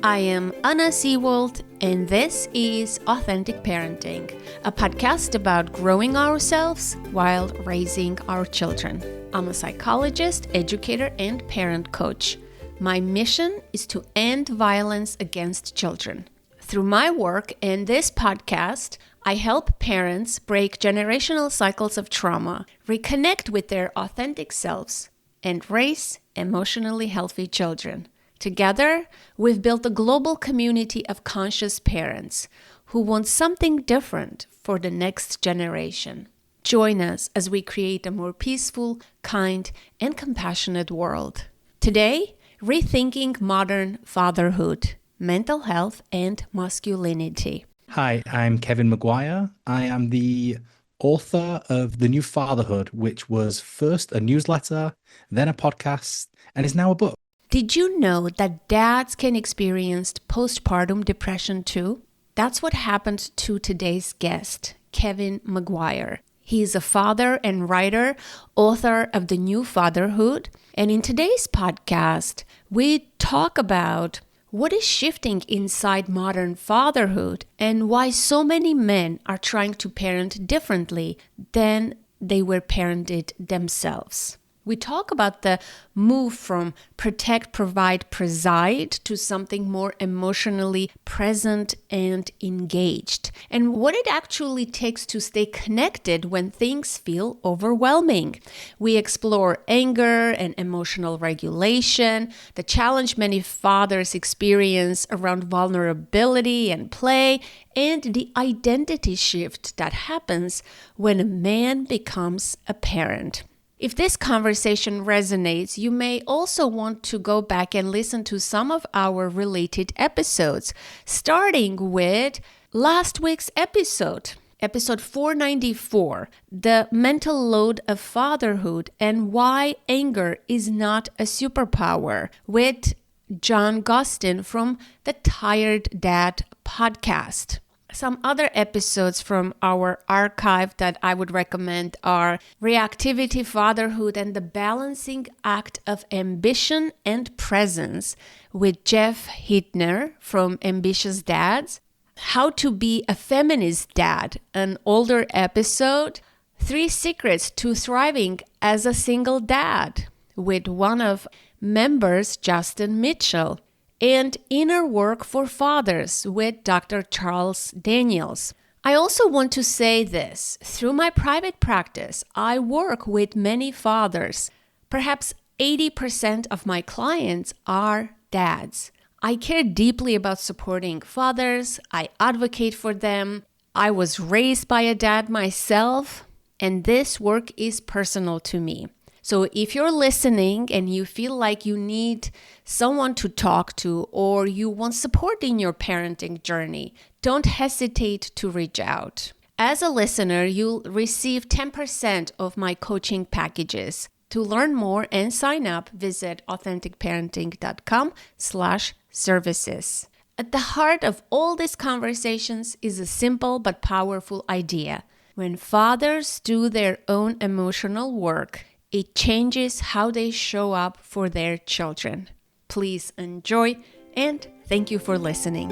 I am Anna Seawold, and this is Authentic Parenting, a podcast about growing ourselves while raising our children. I'm a psychologist, educator, and parent coach. My mission is to end violence against children. Through my work and this podcast, I help parents break generational cycles of trauma, reconnect with their authentic selves, and raise emotionally healthy children. Together, we've built a global community of conscious parents who want something different for the next generation. Join us as we create a more peaceful, kind, and compassionate world. Today, Rethinking Modern Fatherhood, Mental Health and Masculinity. Hi, I'm Kevin Maguire. I am the author of The New Fatherhood, which was first a newsletter, then a podcast, and is now a book. Did you know that dads can experience postpartum depression too? That's what happened to today's guest, Kevin Maguire. He is a father and writer, author of The New Fatherhood. And in today's podcast, we talk about what is shifting inside modern fatherhood and why so many men are trying to parent differently than they were parented themselves. We talk about the move from protect, provide, preside to something more emotionally present and engaged, and what it actually takes to stay connected when things feel overwhelming. We explore anger and emotional regulation, the challenge many fathers experience around vulnerability and play, and the identity shift that happens when a man becomes a parent. If this conversation resonates, you may also want to go back and listen to some of our related episodes, starting with last week's episode 494, The Mental Load of Fatherhood and Why Anger is Not a Superpower, with Justan from the Tired Dad podcast. Some other episodes from our archive that I would recommend are Reactivity, Fatherhood, and the Balancing Act of Ambition and Presence with Jeff Hittner from Ambitious Dads, How to Be a Feminist Dad, an older episode, 3 Secrets to Thriving as a Single Dad with one of members, Justan Mitchell, and Inner Work for Fathers with Dr. Charles Daniels. I also want to say this. Through my private practice, I work with many fathers. Perhaps 80% of my clients are dads. I care deeply about supporting fathers. I advocate for them. I was raised by a dad myself, and this work is personal to me. So if you're listening and you feel like you need someone to talk to or you want support in your parenting journey, don't hesitate to reach out. As a listener, you'll receive 10% of my coaching packages. To learn more and sign up, visit authenticparenting.com/services. At the heart of all these conversations is a simple but powerful idea. When fathers do their own emotional work, it changes how they show up for their children. Please enjoy, and thank you for listening.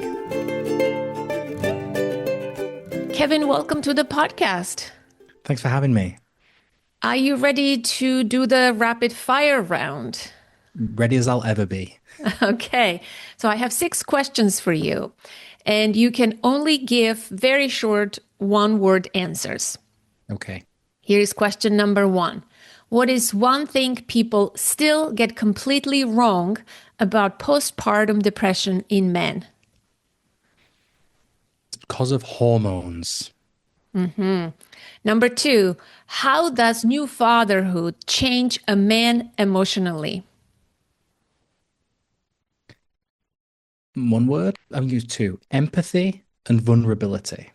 Kevin, welcome to the podcast. Thanks for having me. Are you ready to do the rapid fire round? Ready as I'll ever be. Okay, so I have 6 questions for you, and you can only give very short one-word answers. Okay. Here's question number 1. What is one thing people still get completely wrong about postpartum depression in men? Because of hormones. Number 2, how does new fatherhood change a man emotionally? One word? I'll use 2. Empathy and vulnerability.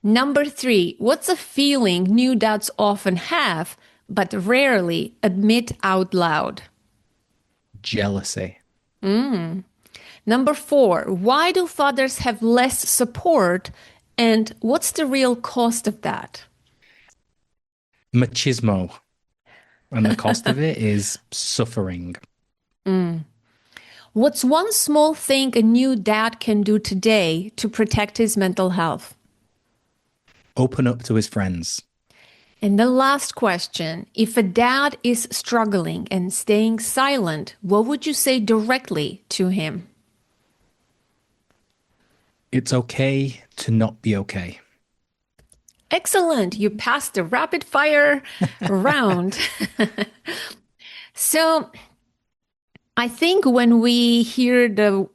Number 3, what's a feeling new dads often have but rarely admit out loud? Jealousy. Number 4, why do fathers have less support and what's the real cost of that? Machismo. And the cost of it is suffering. What's one small thing a new dad can do today to protect his mental health? Open up to his friends. And the last question, if a dad is struggling and staying silent, what would you say directly to him? It's okay to not be okay. Excellent. You passed the rapid fire round. So I think when we hear the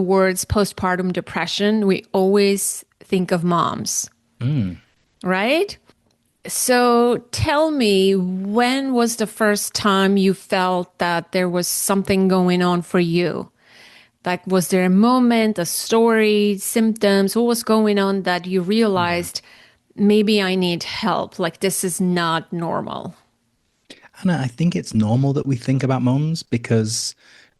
words postpartum depression, we always think of moms, Mm. right? So tell me, when was the first time you felt that there was something going on for you? Like, was there a moment, a story, symptoms? What was going on that you Yeah. realized maybe I need help? Like, this is not normal. And I think it's normal that we think about mums because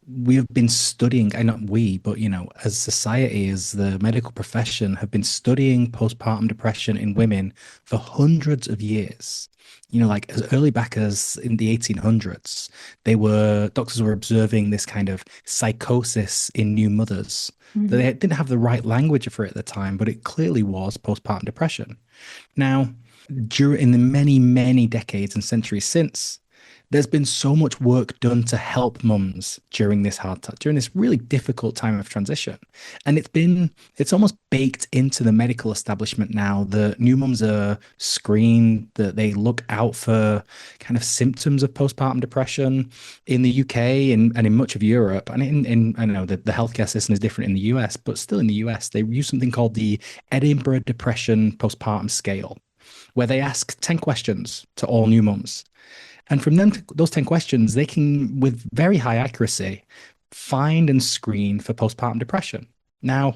we've been studying, and not we, but as society, as the medical profession, have been studying postpartum depression in women for hundreds of years. Like as early back as in the 1800s, doctors were observing this kind of psychosis in new mothers. They Mhm. didn't have the right language for it at the time, but it clearly was postpartum depression. Now, in the many, many decades and centuries since, there's been so much work done to help mums during this hard time, during this really difficult time of transition. And it's almost baked into the medical establishment now that new mums are screened, that they look out for kind of symptoms of postpartum depression in the UK and in much of Europe. And I don't know, the healthcare system is different in the US, but still in the US, they use something called the Edinburgh Depression Postpartum Scale, where they ask 10 questions to all new mums. And from those 10 questions, they can, with very high accuracy, find and screen for postpartum depression. Now,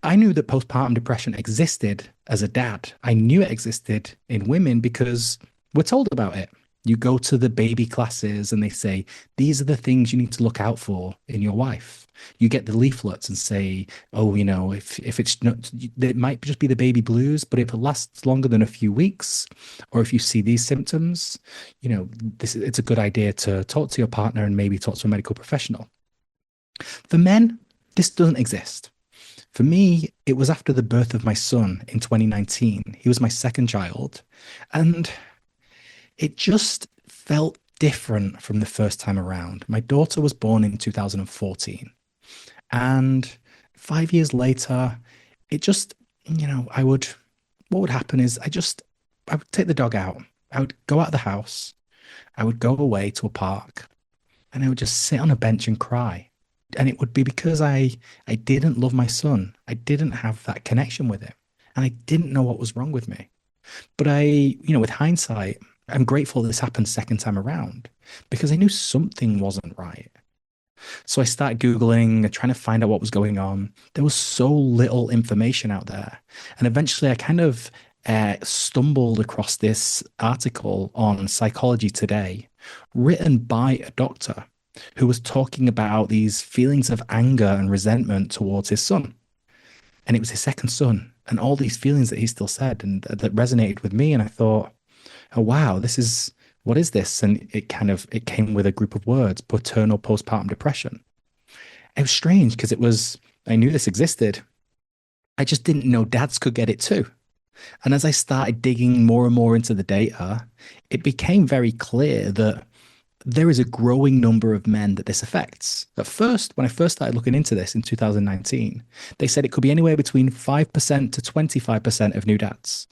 I knew that postpartum depression existed as a dad. I knew it existed in women because we're told about it. You go to the baby classes and they say, these are the things you need to look out for in your wife. You get the leaflets and say, oh, if it's not, it might just be the baby blues, but if it lasts longer than a few weeks, or if you see these symptoms, it's a good idea to talk to your partner and maybe talk to a medical professional. For men, this doesn't exist. For me, it was after the birth of my son in 2019. He was my second child, and it just felt different from the first time around. My daughter was born in 2014, and 5 years later, it just, what would happen is I would take the dog out. I would go out of the house. I would go away to a park, and I would just sit on a bench and cry. And it would be because I didn't love my son. I didn't have that connection with him. And I didn't know what was wrong with me. But with hindsight, I'm grateful this happened second time around because I knew something wasn't right. So I started Googling, trying to find out what was going on. There was so little information out there. And eventually I kind of stumbled across this article on Psychology Today, written by a doctor who was talking about these feelings of anger and resentment towards his son. And it was his second son, and all these feelings that he still said and that resonated with me. And I thought, oh, wow, what is this? And it came with a group of words, paternal postpartum depression. It was strange because I knew this existed. I just didn't know dads could get it too. And as I started digging more and more into the data, it became very clear that there is a growing number of men that this affects. At first, when I first started looking into this in 2019, they said it could be anywhere between 5% to 25% of new dads.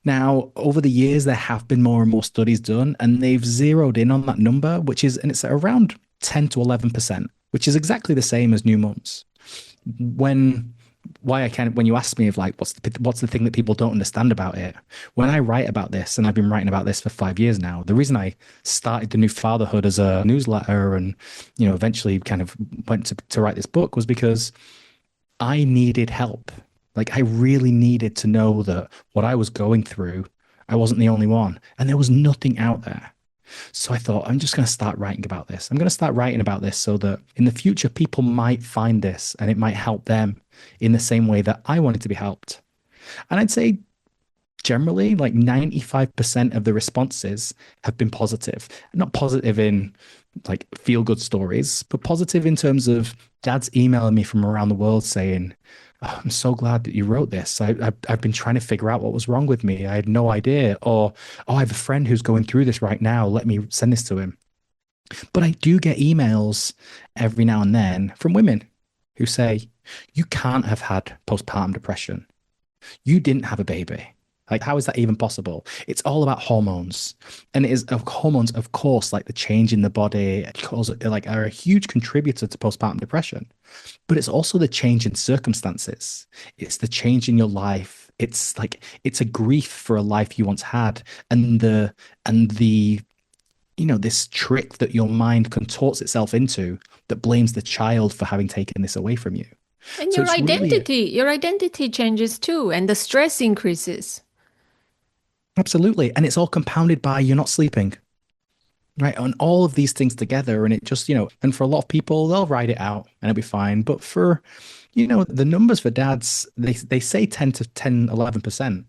Now, over the years, there have been more and more studies done, and they've zeroed in on that number, and it's around 10 to 11%, which is exactly the same as new mums. When when you ask me of like what's the thing that people don't understand about it, when I write about this, and I've been writing about this for 5 years now, the reason I started the new Fatherhood as a newsletter and eventually kind of went to write this book was because I needed help. Like I really needed to know that what I was going through, I wasn't the only one, and there was nothing out there. So I thought, I'm just going to start writing about this. I'm going to start writing about this so that in the future, people might find this and it might help them in the same way that I wanted to be helped. And I'd say generally, like 95% of the responses have been positive. Not positive in like feel good stories, but positive in terms of dads emailing me from around the world saying, "Oh, I'm so glad that you wrote this. I've been trying to figure out what was wrong with me. I had no idea." Or, "Oh, I have a friend who's going through this right now. Let me send this to him." But I do get emails every now and then from women who say, "You can't have had postpartum depression. You didn't have a baby. Like, how is that even possible?" It's all about hormones. And it is hormones, of course, like the change in the body, like are a huge contributor to postpartum depression. But it's also the change in circumstances. It's the change in your life. It's like it's a grief for a life you once had. And the this trick that your mind contorts itself into that blames the child for having taken this away from you. And So it's really your identity changes too, and the stress increases. absolutely. And it's all compounded by you're not sleeping. Right. And all of these things together. And it just, and for a lot of people, they'll write it out and it'll be fine. But for, the numbers for dads, they say 10 to 10, 11%.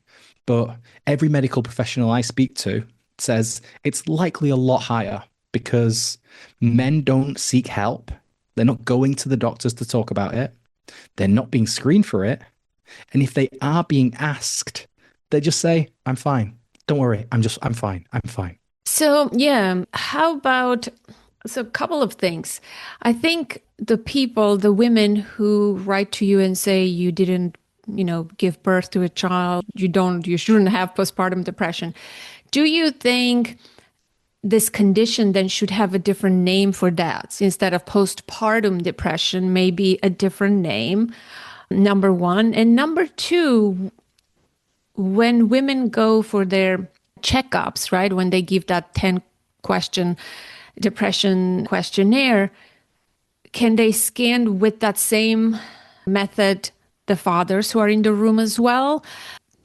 But every medical professional I speak to says it's likely a lot higher because men don't seek help. They're not going to the doctors to talk about it. They're not being screened for it. And if they are being asked, they just say, "I'm fine. Don't worry. I'm fine. I'm fine." So, yeah, how about so a couple of things. I think the women who write to you and say you didn't, give birth to a child, you shouldn't have postpartum depression. Do you think this condition then should have a different name for dads instead of postpartum depression, maybe a different name? Number one. And number two, when women go for their checkups, right, when they give that 10-question depression questionnaire, can they scan with that same method the fathers who are in the room as well?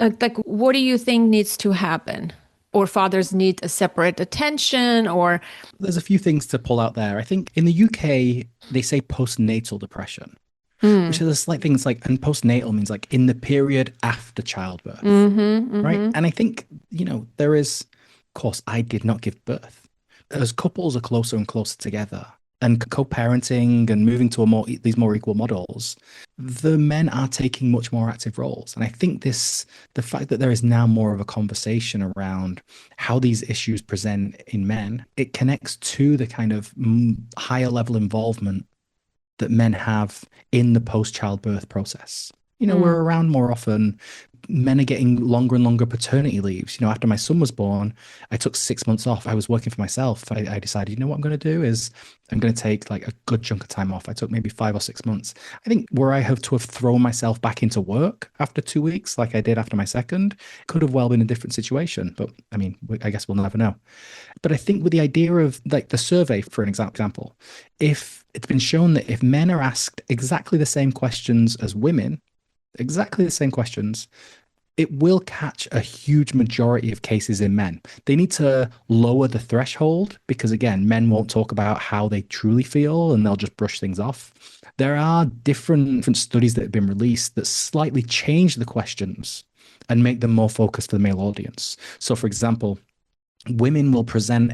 Like, what do you think needs to happen? Or fathers need a separate attention, or There's a few things to pull out there. I think in the UK, they say postnatal depression, which is like things like, and postnatal means like in the period after childbirth, right? And I think, there is, of course, I did not give birth. As couples are closer and closer together and co-parenting and moving to these more equal models, the men are taking much more active roles. And I think the fact that there is now more of a conversation around how these issues present in men, it connects to the kind of higher level involvement that men have in the post-childbirth process. We're around more often. Men are getting longer and longer paternity leaves. After my son was born, I took 6 months off. I was working for myself. I decided, what I'm going to do is I'm going to take like a good chunk of time off. I took maybe 5 or 6 months. I think where I have to have thrown myself back into work after 2 weeks, like I did after my second, could have well been a different situation. But I mean, I guess we'll never know. But I think with the idea of like the survey, for an example, if it's been shown that if men are asked exactly the same questions as women, exactly the same questions, it will catch a huge majority of cases in men. They need to lower the threshold because, again, men won't talk about how they truly feel and they'll just brush things off. There are different studies that have been released that slightly change the questions and make them more focused for the male audience. So, for example, women will present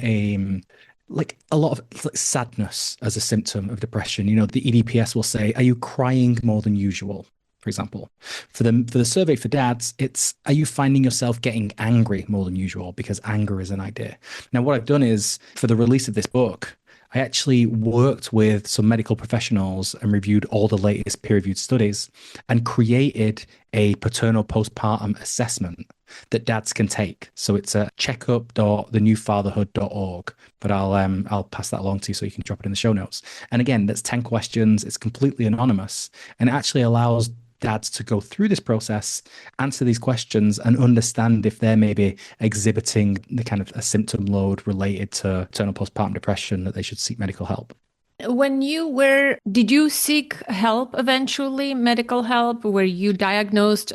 like a lot of like sadness as a symptom of depression. The EDPS will say, "Are you crying more than usual?" For example, for the survey for dads, it's, "Are you finding yourself getting angry more than usual?" Because anger is an idea. Now, what I've done is for the release of this book, I actually worked with some medical professionals and reviewed all the latest peer-reviewed studies and created a paternal postpartum assessment that dads can take. So it's a checkup.thenewfatherhood.org, but I'll pass that along to you so you can drop it in the show notes. And again, that's 10 questions. It's completely anonymous and it actually allows dads to go through this process, answer these questions, and understand if they're maybe exhibiting the kind of a symptom load related to maternal postpartum depression, that they should seek medical help. Did you seek help eventually, medical help? Were you diagnosed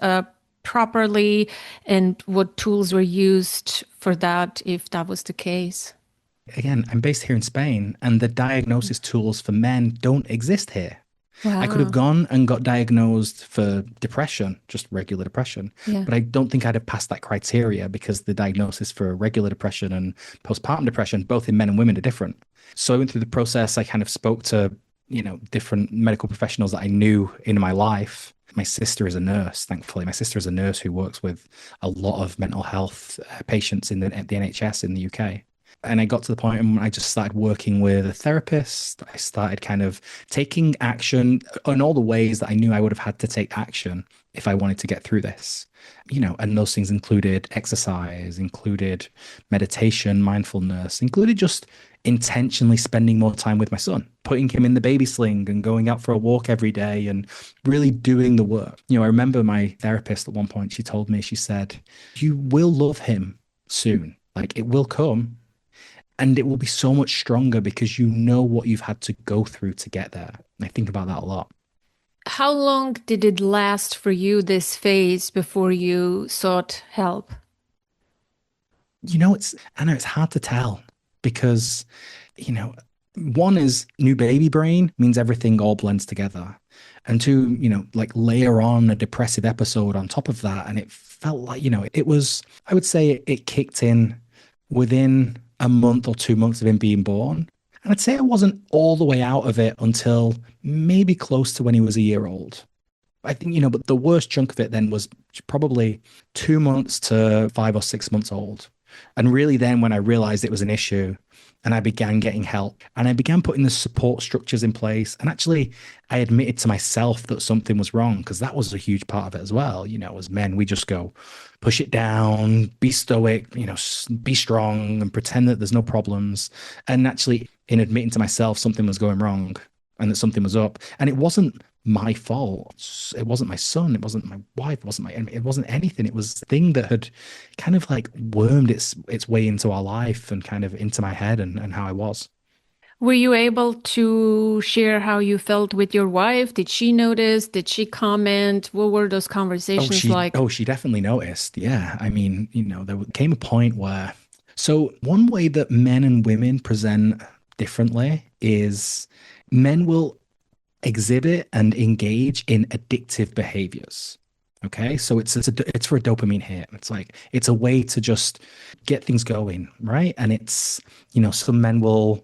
properly? And what tools were used for that, if that was the case? Again, I'm based here in Spain, and the diagnosis tools for men don't exist here. I could have Wow. gone and got diagnosed for depression, just regular depression, Yeah. but I don't think I'd have passed that criteria because the diagnosis for regular depression and postpartum depression, both in men and women, are different. So I went through the process. I kind of spoke to, different medical professionals that I knew in my life. My sister is a nurse, thankfully. My sister is a nurse who works with a lot of mental health patients in the NHS in the UK. And I got to the point when I just started working with a therapist. I started kind of taking action in all the ways that I knew I would have had to take action if I wanted to get through this. And those things included exercise, included meditation, mindfulness, included just intentionally spending more time with my son, putting him in the baby sling and going out for a walk every day and really doing the work. I remember my therapist at one point, she told me, she said, "You will love him soon. Like it will come, and it will be so much stronger because you know what you've had to go through to get there." And I think about that a lot. How long did it last for you, this phase, before you sought help? I know it's hard to tell because, you know, one is new baby brain means everything all blends together. And two, like layer on a depressive episode on top of that. And it felt like, it was, I would say it kicked in within a month or 2 months of him being born. And I'd say I wasn't all the way out of it until maybe close to when he was a year old. I think, but the worst chunk of it then was probably 2 months to 5 or 6 months old. And really, then when I realized it was an issue and I began getting help and I began putting the support structures in place. And actually, I admitted to myself that something was wrong because that was a huge part of it as well. As men, we just go push it down, be stoic, be strong and pretend that there's no problems. And actually, in admitting to myself something was going wrong and that something was up, and it wasn't my fault. It wasn't my son. It wasn't my wife. It wasn't anything. It was a thing that had kind of like wormed its way into our life and kind of into my head and how I was. Were you able to share how you felt with your wife? Did she notice? Did she comment? What were those conversations like? She definitely noticed. Yeah. I mean, there came a point where, so one way that men and women present differently is men will exhibit and engage in addictive behaviors. Okay, so it's for a dopamine hit. It's a way to just get things going, right? And it's, some men will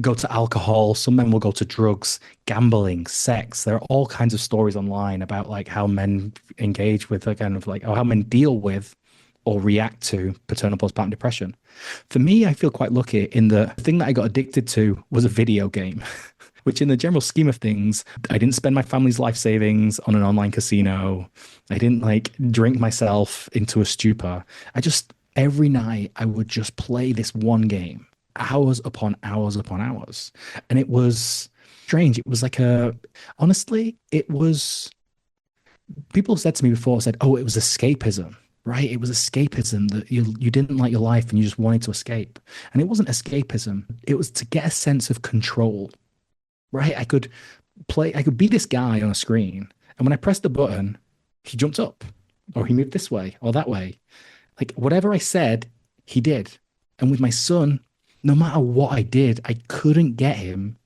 go to alcohol, some men will go to drugs, gambling, sex. There are all kinds of stories online about like how men engage with a kind of like, or how men deal with or react to paternal postpartum depression. For me, I feel quite lucky in the thing that I got addicted to was a video game. Which in the general scheme of things, I didn't spend my family's life savings on an online casino. I didn't like drink myself into a stupor. Every night, I would just play this one game, hours upon hours upon hours. And it was strange. It was honestly, it was, people said to me before, said, oh, it was escapism. Right? It was escapism that you didn't like your life and you just wanted to escape. And it wasn't escapism. It was to get a sense of control, right? I could be this guy on a screen, and when I pressed the button, he jumped up, or he moved this way or that way. Like whatever I said, he did. And with my son, no matter what I did, I couldn't get him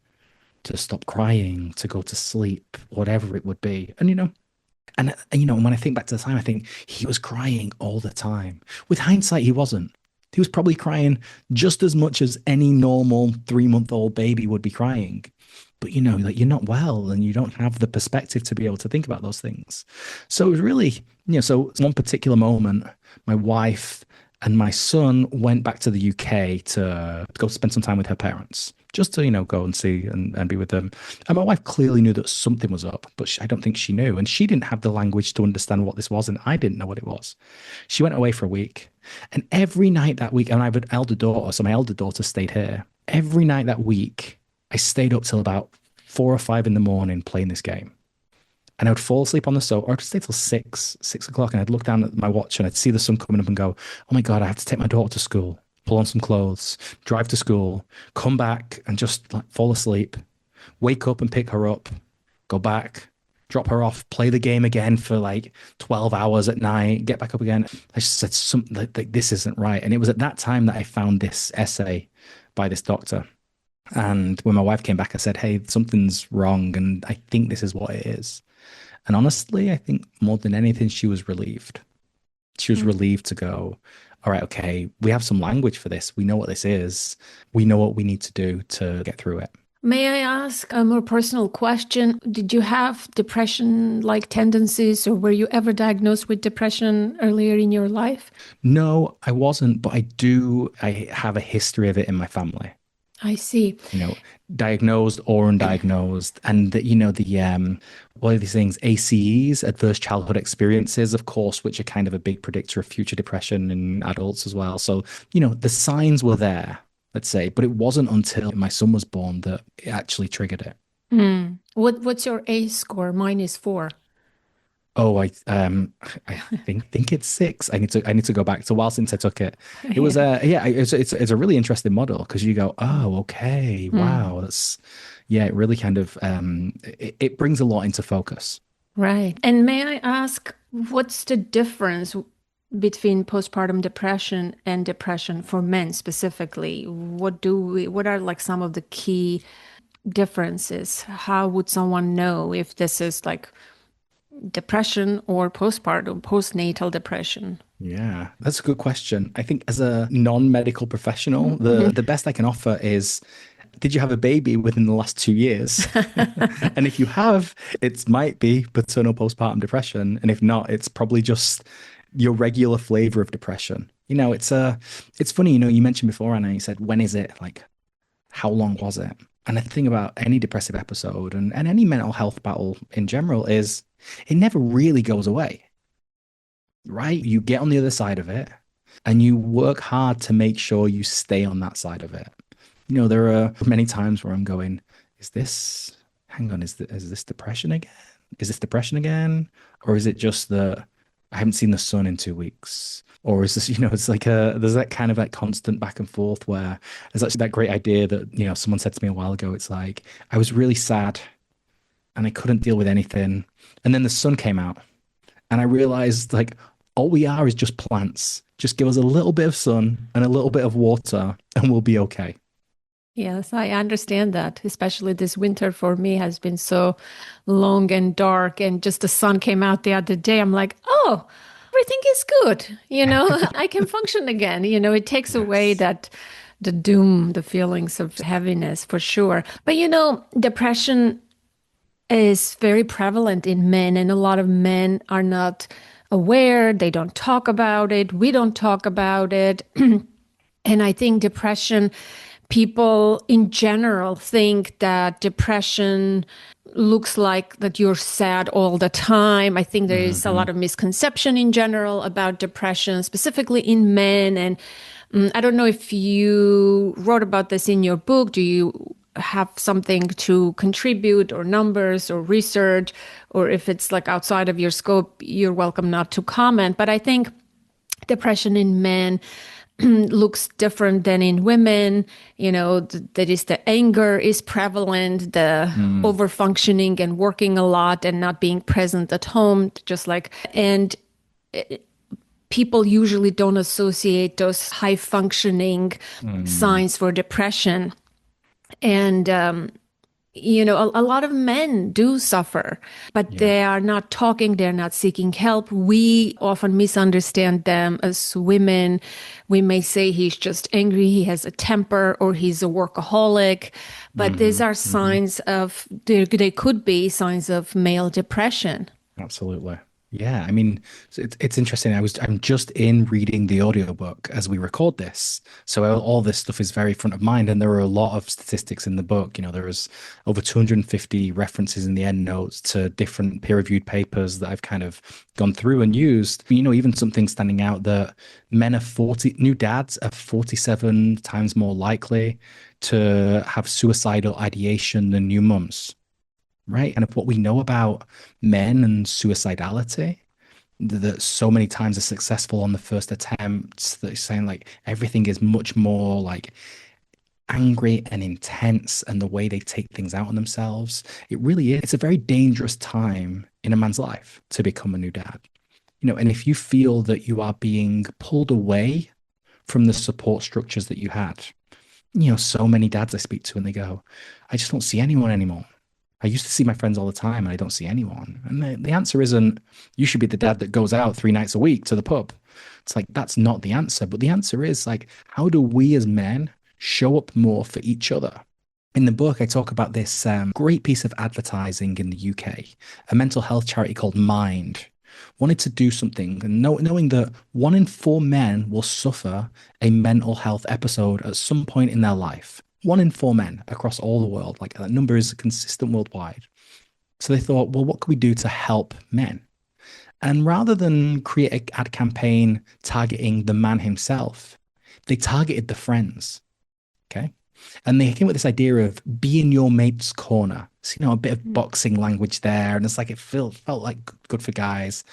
to stop crying, to go to sleep, whatever it would be. And when I think back to the time, I think he was crying all the time. With hindsight, he wasn't. He was probably crying just as much as any normal 3-month-old baby would be crying. But like you're not well and you don't have the perspective to be able to think about those things. So it was really, so one particular moment, my wife and my son went back to the UK to go spend some time with her parents, just to, go and see and be with them. And my wife clearly knew that something was up, but I don't think she knew. And she didn't have the language to understand what this was. And I didn't know what it was. She went away for a week. And every night that week, and I have an elder daughter, so my elder daughter stayed here. Every night that week, I stayed up till about 4 or 5 in the morning playing this game. And I would fall asleep on the sofa, or I'd stay till 6 o'clock, and I'd look down at my watch and I'd see the sun coming up and go, oh my God, I have to take my daughter to school, pull on some clothes, drive to school, come back and just like fall asleep, wake up and pick her up, go back, drop her off, play the game again for like 12 hours at night, get back up again. I just said something like this isn't right. And it was at that time that I found this essay by this doctor. And when my wife came back, I said, hey, something's wrong. And I think this is what it is. And honestly, I think more than anything, she was relieved. She was Mm. relieved to go, all right, okay, we have some language for this. We know what this is. We know what we need to do to get through it. May I ask a more personal question? Did you have depression-like tendencies, or were you ever diagnosed with depression earlier in your life? No, I wasn't, but I have a history of it in my family. I see. You know, diagnosed or undiagnosed. And what are these things? ACEs, adverse childhood experiences, of course, which are kind of a big predictor of future depression in adults as well. So, the signs were there, let's say, but it wasn't until my son was born that it actually triggered it. What's your ACE score? Mine is 4. Oh, I think it's 6. I need to go back. It's a while since I took it. It was Yeah. yeah, it's a really interesting model because you go, oh, okay, Mm. wow, that's yeah, it really kind of it brings a lot into focus. Right. And may I ask, what's the difference between postpartum depression and depression for men specifically? What are like some of the key differences? How would someone know if this is like depression or postpartum, postnatal depression? Yeah, that's a good question. I think as a non-medical professional, the best I can offer is, did you have a baby within the last 2 years? And if you have, it might be paternal postpartum depression. And if not, it's probably just your regular flavor of depression. It's funny, you mentioned before, Anna, you said, when is it? Like, how long was it? And the thing about any depressive episode and any mental health battle in general is it never really goes away, right? You get on the other side of it and you work hard to make sure you stay on that side of it. There are many times where I'm going, is this, hang on, is this depression again? Is this depression again? Or is it just that I haven't seen the sun in 2 weeks? Or is this, it's like there's that kind of like constant back and forth where there's actually that great idea that, someone said to me a while ago. It's like, I was really sad and I couldn't deal with anything. And then the sun came out and I realized like all we are is just plants. Just give us a little bit of sun and a little bit of water and we'll be okay. Yes, I understand that. Especially this winter for me has been so long and dark, and just the sun came out the other day. I'm like, oh, everything is good. I can function again. It takes away Yes. that the doom, the feelings of heaviness for sure. But depression is very prevalent in men, and a lot of men are not aware. They don't talk about it. We don't talk about it. And I think depression, people in general think that depression looks like that you're sad all the time. I think there is a Hmm. lot of misconception in general about depression, specifically in men. And I don't know if you wrote about this in your book. Do you have something to contribute, or numbers or research, or if it's like outside of your scope, you're welcome not to comment. But I think depression in men looks different than in women. That is, the anger is prevalent, the Mm. over functioning and working a lot and not being present at home, just like, and people usually don't associate those high functioning Mm. signs for depression. And a lot of men do suffer, but Yeah. they are not talking, they're not seeking help. We often misunderstand them as women. We may say he's just angry, he has a temper, or he's a workaholic. But these Hmm. are Hmm. signs of, they could be signs of male depression. Absolutely. Yeah, I mean, it's interesting. I'm just in reading the audiobook as we record this. So all this stuff is very front of mind, and there are a lot of statistics in the book. There is over 250 references in the end notes to different peer-reviewed papers that I've kind of gone through and used. Even something standing out that new dads are 47 times more likely to have suicidal ideation than new mums. Right. And of what we know about men and suicidality, that so many times are successful on the first attempts, that it's saying like everything is much more like angry and intense, and the way they take things out on themselves. It really is. It's a very dangerous time in a man's life to become a new dad. And if you feel that you are being pulled away from the support structures that you had, So many dads I speak to and they go, I just don't see anyone anymore. I used to see my friends all the time and I don't see anyone. And the answer isn't, you should be the dad that goes out 3 nights a week to the pub. It's like, that's not the answer. But the answer is like, how do we as men show up more for each other? In the book, I talk about this great piece of advertising in the UK, a mental health charity called Mind wanted to do something, and knowing that 1 in 4 men will suffer a mental health episode at some point in their life. 1 in 4 men across all the world, like that number is consistent worldwide. So they thought, well, what can we do to help men? And rather than create an ad campaign targeting the man himself, they targeted the friends. Okay. And they came with this idea of be in your mate's corner. So, a bit of boxing language there. And it's like, it felt like good for guys.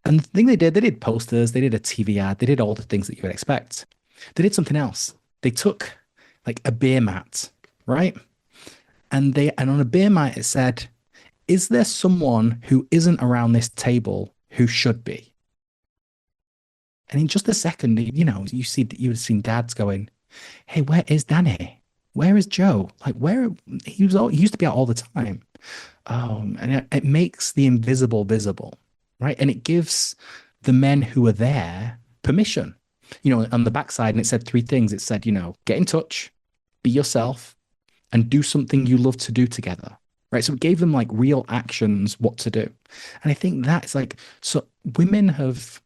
And the thing they did posters, they did a TV ad, they did all the things that you would expect. They did something else. They took like a beer mat, right? And on a beer mat, it said, is there someone who isn't around this table who should be? And in just a second, you would have seen dads going, hey, where is Danny? Where is Joe? Like, he used to be out all the time. And it makes the invisible visible, right? And it gives the men who are there permission. On the backside, and it said 3 things. It said, get in touch, be yourself, and do something you love to do together, right? So it gave them like real actions, what to do. And I think that's like, so women have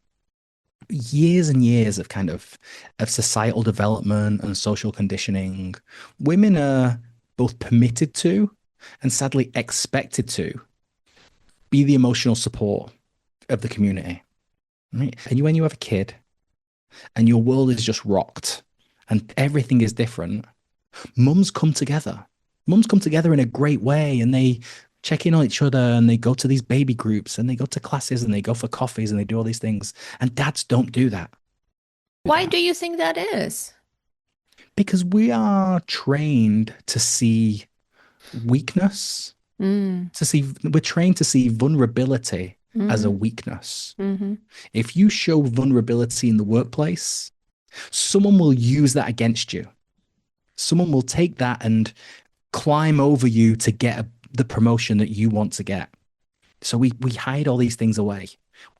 years and years of kind of societal development and social conditioning. Women are both permitted to and sadly expected to be the emotional support of the community, right? And when you have a kid and your world is just rocked and everything is different, mums come together. Mums come together in a great way, and they check in on each other, and they go to these baby groups, and they go to classes, and they go for coffees, and they do all these things. And dads don't do that. Why do you think that is? Because we are trained to see weakness, we're trained to see vulnerability as a weakness. If you show vulnerability in the workplace, someone will use that against you. Someone will take that and climb over you to get the promotion that you want to get. So we hide all these things away.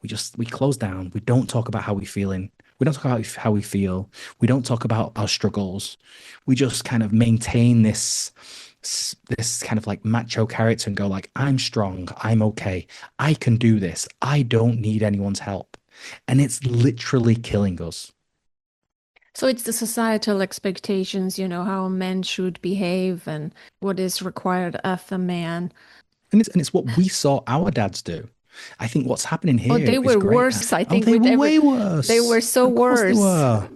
We close down. We don't talk about how we're feeling. We don't talk about how we feel. We don't talk about our struggles. We just kind of maintain this kind of like macho character and go like, I'm strong. I'm okay. I can do this. I don't need anyone's help. And it's literally killing us. So it's the societal expectations, how men should behave and what is required of a man. And it's what we saw our dads do. I think what's happening here they were worse. I think they were way worse. They were so worse.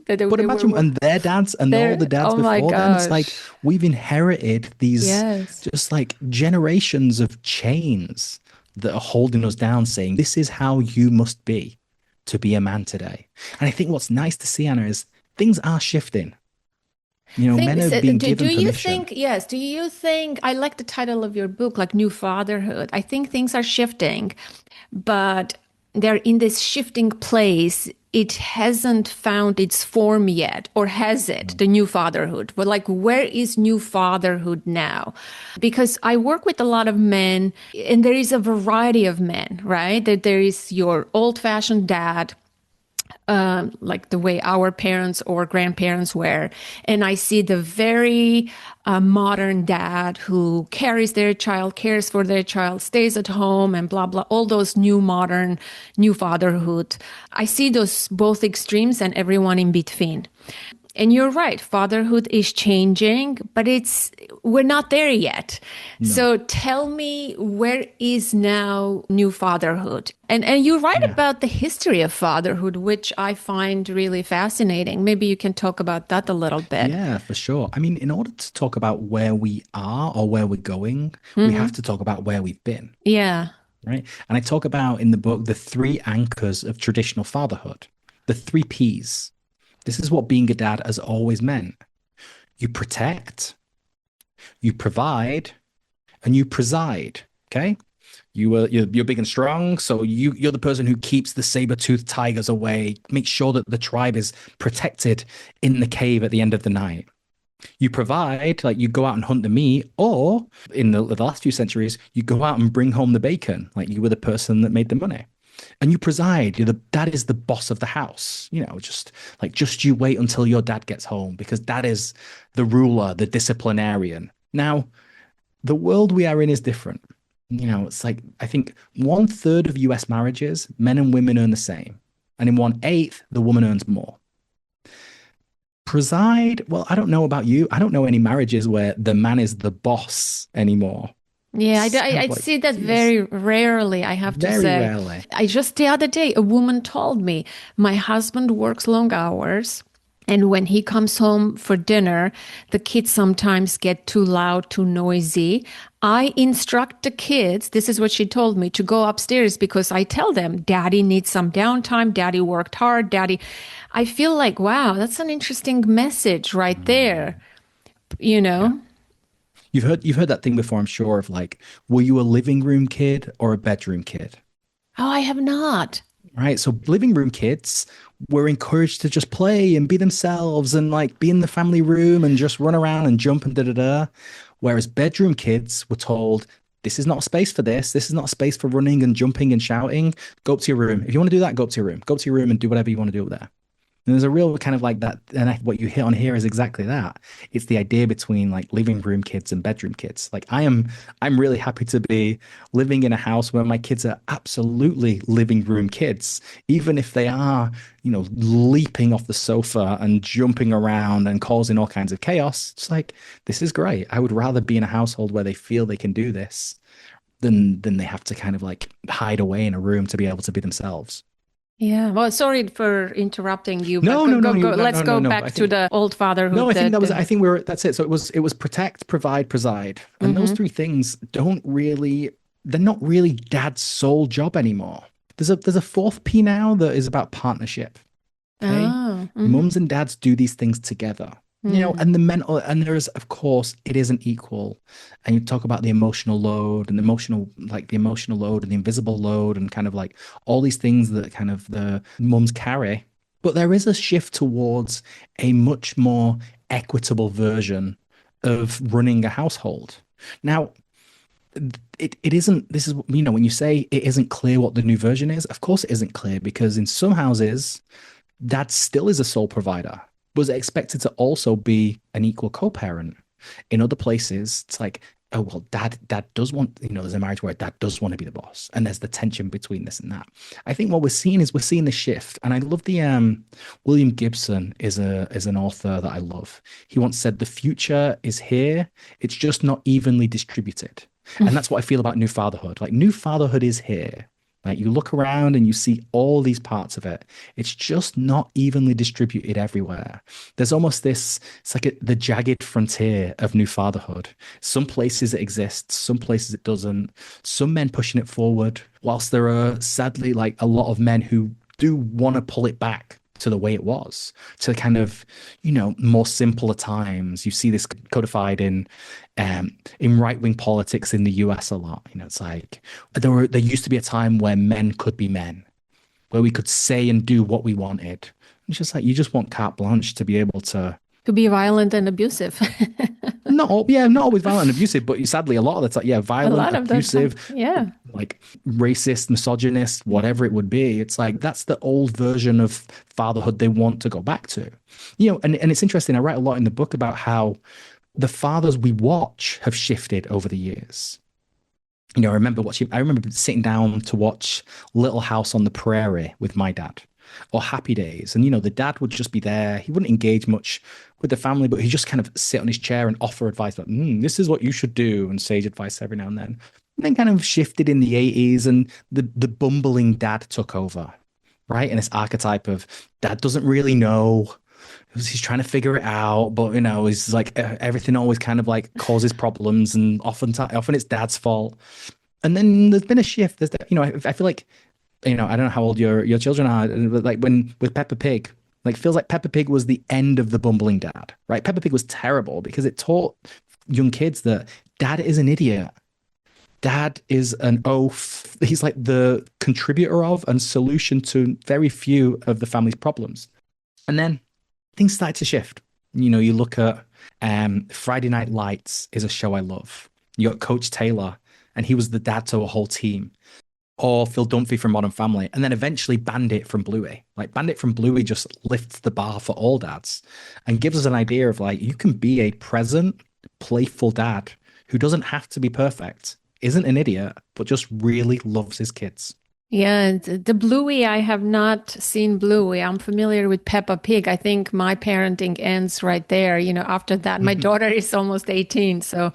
But imagine, and their dads and all the dads before them, it's like we've inherited these just like generations of chains that are holding us down, saying this is how you must be to be a man today. And I think what's nice to see, Anna, is things are shifting. Men are being given permission. Do you think, I like the title of your book, like New Fatherhood. I think things are shifting, but they're in this shifting place. It hasn't found its form yet, or has it, the new fatherhood? But like, where is new fatherhood now? Because I work with a lot of men, and there is a variety of men, right? That there is your old-fashioned dad, like the way our parents or grandparents were. And I see the very modern dad who carries their child, cares for their child, stays at home and blah, blah, all those new modern, new fatherhood. I see those both extremes and everyone in between. And you're right, fatherhood is changing, but we're not there yet. No. So tell me, where is now new fatherhood? And you write about the history of fatherhood, which I find really fascinating. Maybe you can talk about that a little bit. Yeah, for sure. I mean, in order to talk about where we are or where we're going, we have to talk about where we've been. Yeah. Right. And I talk about in the book the 3 anchors of traditional fatherhood, the 3 Ps. This is what being a dad has always meant. You protect, you provide, and you preside. Okay? You're big and strong, so you're the person who keeps the saber-toothed tigers away, make sure that the tribe is protected in the cave at the end of the night. You provide, like you go out and hunt the meat, or in the last few centuries, you go out and bring home the bacon, like you were the person that made the money. And you preside, dad is the boss of the house. Just you wait until your dad gets home because dad is the ruler, the disciplinarian. Now, the world we are in is different. It's like I think 1/3 of US marriages, men and women earn the same. And in 1/8, the woman earns more. Preside, well, I don't know about you. I don't know any marriages where the man is the boss anymore. Yeah, It's kind I of like see that feels very rarely, I have to very say. rarely. I just the other day, a woman told me, my husband works long hours. And when he comes home for dinner, the kids sometimes get too loud, too noisy. I instruct the kids, this is what she told me, to go upstairs because I tell them, Daddy needs some downtime. Daddy worked hard. Daddy. I feel like, wow, that's an interesting message right there, you Yeah. know? You've heard that thing before, I'm sure, of like, were you a living room kid or a bedroom kid? Oh, I have not. Right. So living room kids were encouraged to just play and be themselves and like be in the family room and just run around and jump and da da da. Whereas bedroom kids were told, this is not a space for this. This is not a space for running and jumping and shouting. Go up to your room. If you want to do that, go up to your room. Go up to your room and do whatever you want to do up there. And there's a real kind of like that, and what you hit on here is exactly that. It's the idea between like living room kids and bedroom kids. Like I'm really happy to be living in a house where my kids are absolutely living room kids, even if they are, leaping off the sofa and jumping around and causing all kinds of chaos. It's like, this is great. I would rather be in a household where they feel they can do this than they have to kind of like hide away in a room to be able to be themselves. Yeah. Well, sorry for interrupting you, but No, no, no, go. no, Let's no, no, go no. back to the old No, fatherhood I think that. I think that's it. So it was protect, provide, preside. And those Mhm. three things they're not really dad's sole job anymore. There's a fourth P now that is about partnership. Okay. Oh. Mhm. Mums and dads do these things together. Mm. And the mental and there is, of course, it isn't equal. And you talk about the emotional load and the emotional load and the invisible load and kind of like all these things that kind of the mums carry. But there is a shift towards a much more equitable version of running a household. Now, it isn't, this is, when you say it isn't clear what the new version is, of course it isn't clear because in some houses, dad still is a sole provider, was expected to also be an equal co-parent. In other places, it's like, oh well, dad does want, there's a marriage where dad does want to be the boss, and there's the tension between this and that. I think what we're seeing the shift, and I love the William Gibson is an author that I love. He once said, "The future is here. It's just not evenly distributed." And that's what I feel about new fatherhood. Like new fatherhood is here. Like you look around and you see all these parts of it. It's just not evenly distributed everywhere. There's almost this, it's like the jagged frontier of new fatherhood. Some places it exists, some places it doesn't. Some men pushing it forward, whilst there are sadly like a lot of men who do want to pull it back to the way it was, to kind of, more simpler times. You see this codified in right-wing politics in the US a lot. It's like there used to be a time where men could be men, where we could say and do what we wanted. It's just like you just want carte blanche to be able to To be violent and abusive. not always violent and abusive, but sadly a lot of the time, yeah, A violent, lot of the time. abusive, Yeah. like racist, misogynist, whatever it would be. It's like that's the old version of fatherhood they want to go back to. And it's interesting. I write a lot in the book about how the fathers we watch have shifted over the years. I remember sitting down to watch Little House on the Prairie with my dad or Happy Days. And, the dad would just be there. He wouldn't engage much with the family, but he'd just kind of sit on his chair and offer advice like, this is what you should do, and sage advice every now and then. And then kind of shifted in the 80s and the bumbling dad took over, right? And this archetype of dad doesn't really know. He's trying to figure it out, but he's like everything always kind of like causes problems, and often it's dad's fault. And then there's been a shift. I feel like, I don't know how old your children are, but like when with Peppa Pig, like feels like Peppa Pig was the end of the bumbling dad, right? Peppa Pig was terrible because it taught young kids that dad is an idiot. Dad is an oaf. He's like the contributor of and solution to very few of the family's problems. And then things started to shift. You look at Friday Night Lights is a show I love. You got Coach Taylor, and he was the dad to a whole team. Or Phil Dunphy from Modern Family, and then eventually Bandit from Bluey. Like Bandit from Bluey just lifts the bar for all dads and gives us an idea of like you can be a present, playful dad who doesn't have to be perfect, isn't an idiot, but just really loves his kids. Yeah, the Bluey, I have not seen Bluey. I'm familiar with Peppa Pig. I think my parenting ends right there. After that, my daughter is almost 18, so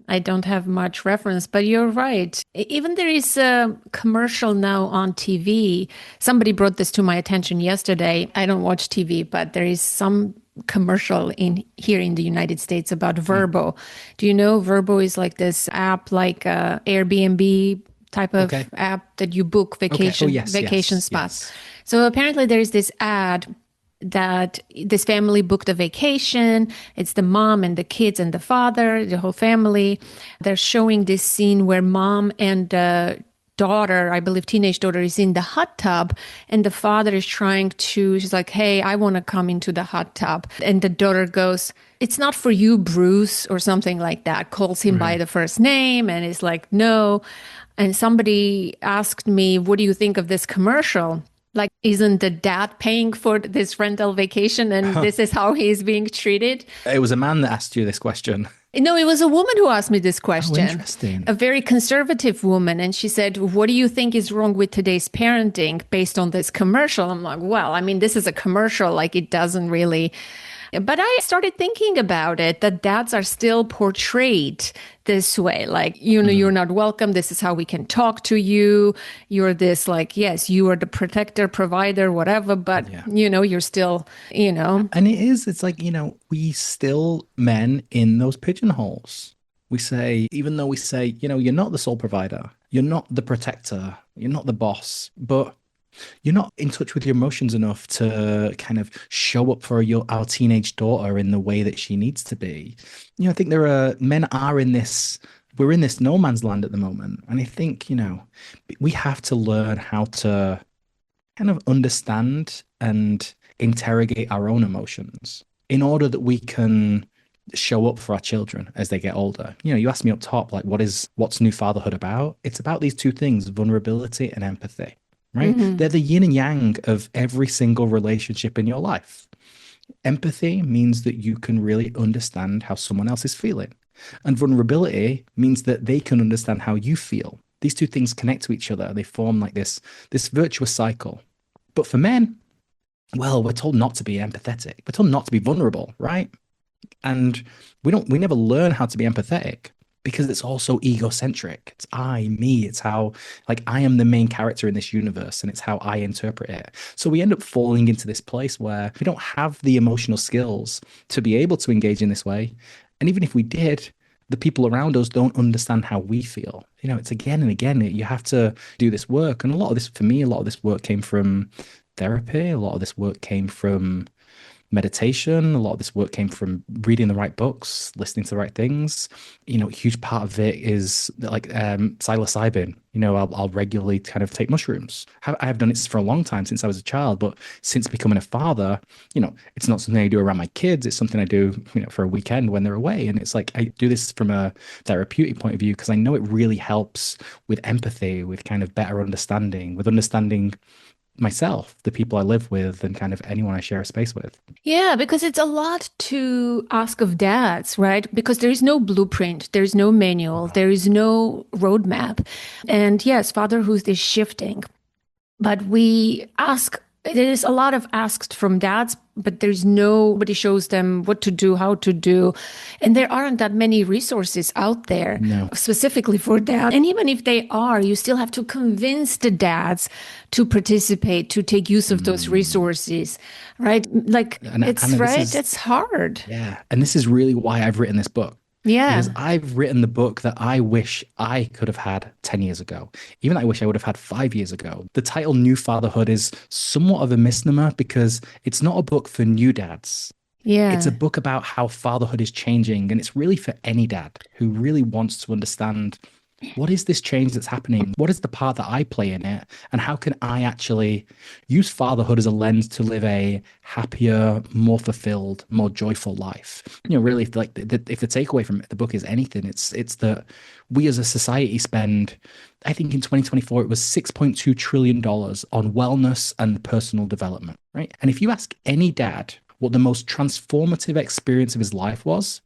I don't have much reference, but you're right. Even there is a commercial now on TV. Somebody brought this to my attention yesterday. I don't watch TV, but there is some commercial in here in the United States about Verbo. Do you know Verbo is like this app, like Airbnb type of Okay. app that you book Okay. Oh, yes, vacation yes, spots. yes. So apparently there is this ad that this family booked a vacation. It's the mom and the kids and the father, the whole family. They're showing this scene where mom and daughter, I believe teenage daughter, is in the hot tub, and the father is trying to, she's like, hey, I want to come into the hot tub. And the daughter goes, it's not for you, Bruce, or something like that, calls him by Right. the first name and is like, no. And somebody asked me, what do you think of this commercial? Like, isn't the dad paying for this rental vacation and this is how he's being treated? It was a man that asked you this question. No, it was a woman who asked me this Oh, question, interesting. a very conservative woman. And she said, what do you think is wrong with today's parenting based on this commercial? I'm like, well, I mean, this is a commercial, like it doesn't really. But I started thinking about it that dads are still portrayed this way. Like, you're not welcome. This is how we can talk to you. You're this, like, yes, you are the protector, provider, whatever, but, Yeah. you're still. And it's like, we still men in those pigeonholes. We say, even though we say, you're not the sole provider, you're not the protector, you're not the boss, but you're not in touch with your emotions enough to kind of show up for our teenage daughter in the way that she needs to be. I think men are we're in this no man's land at the moment. And I think, we have to learn how to kind of understand and interrogate our own emotions in order that we can show up for our children as they get older. You asked me up top, like, what's new fatherhood about? It's about these two things, vulnerability and empathy, right? They're the yin and yang of every single relationship in your life. Empathy means that you can really understand how someone else is feeling. And vulnerability means that they can understand how you feel. These two things connect to each other. They form like this virtuous cycle. But for men, well, we're told not to be empathetic. We're told not to be vulnerable, right? And we never learn how to be empathetic because it's all so egocentric. It's I, me. It's how, like, I am the main character in this universe and it's how I interpret it. So we end up falling into this place where we don't have the emotional skills to be able to engage in this way. And even if we did, the people around us don't understand how we feel. It's again and again, you have to do this work. And a lot of this work came from therapy. A lot of this work came from meditation. A lot of this work came from reading the right books, listening to the right things. A huge part of it is like psilocybin. I'll regularly kind of take mushrooms. I have done it for a long time since I was a child, but since becoming a father, it's not something I do around my kids. It's something I do, for a weekend when they're away. And it's like I do this from a therapeutic point of view because I know it really helps with empathy, with kind of better understanding, with understanding myself, the people I live with, and kind of anyone I share a space with. Yeah, because it's a lot to ask of dads, right? Because there is no blueprint, there is no manual, there is no roadmap. And yes, fatherhood is shifting, but there is a lot of asks from dads, but there's nobody shows them what to do, how to do. And there aren't that many resources out there No. specifically for dads. And even if they are, you still have to convince the dads to participate, to take use of those resources, right? Like it's hard. Yeah. And this is really why I've written this book. Yeah. Because I've written the book that I wish I could have had 10 years ago. Even I wish I would have had 5 years ago. The title New Fatherhood is somewhat of a misnomer because it's not a book for new dads. Yeah. It's a book about how fatherhood is changing. And it's really for any dad who really wants to understand What is this change that's happening? What is the part that I play in it? And how can I actually use fatherhood as a lens to live a happier, more fulfilled, more joyful life? Really, if the takeaway from the book is anything, it's that we as a society spend, I think in 2024, it was $6.2 trillion on wellness and personal development, right? And if you ask any dad what the most transformative experience of his life was,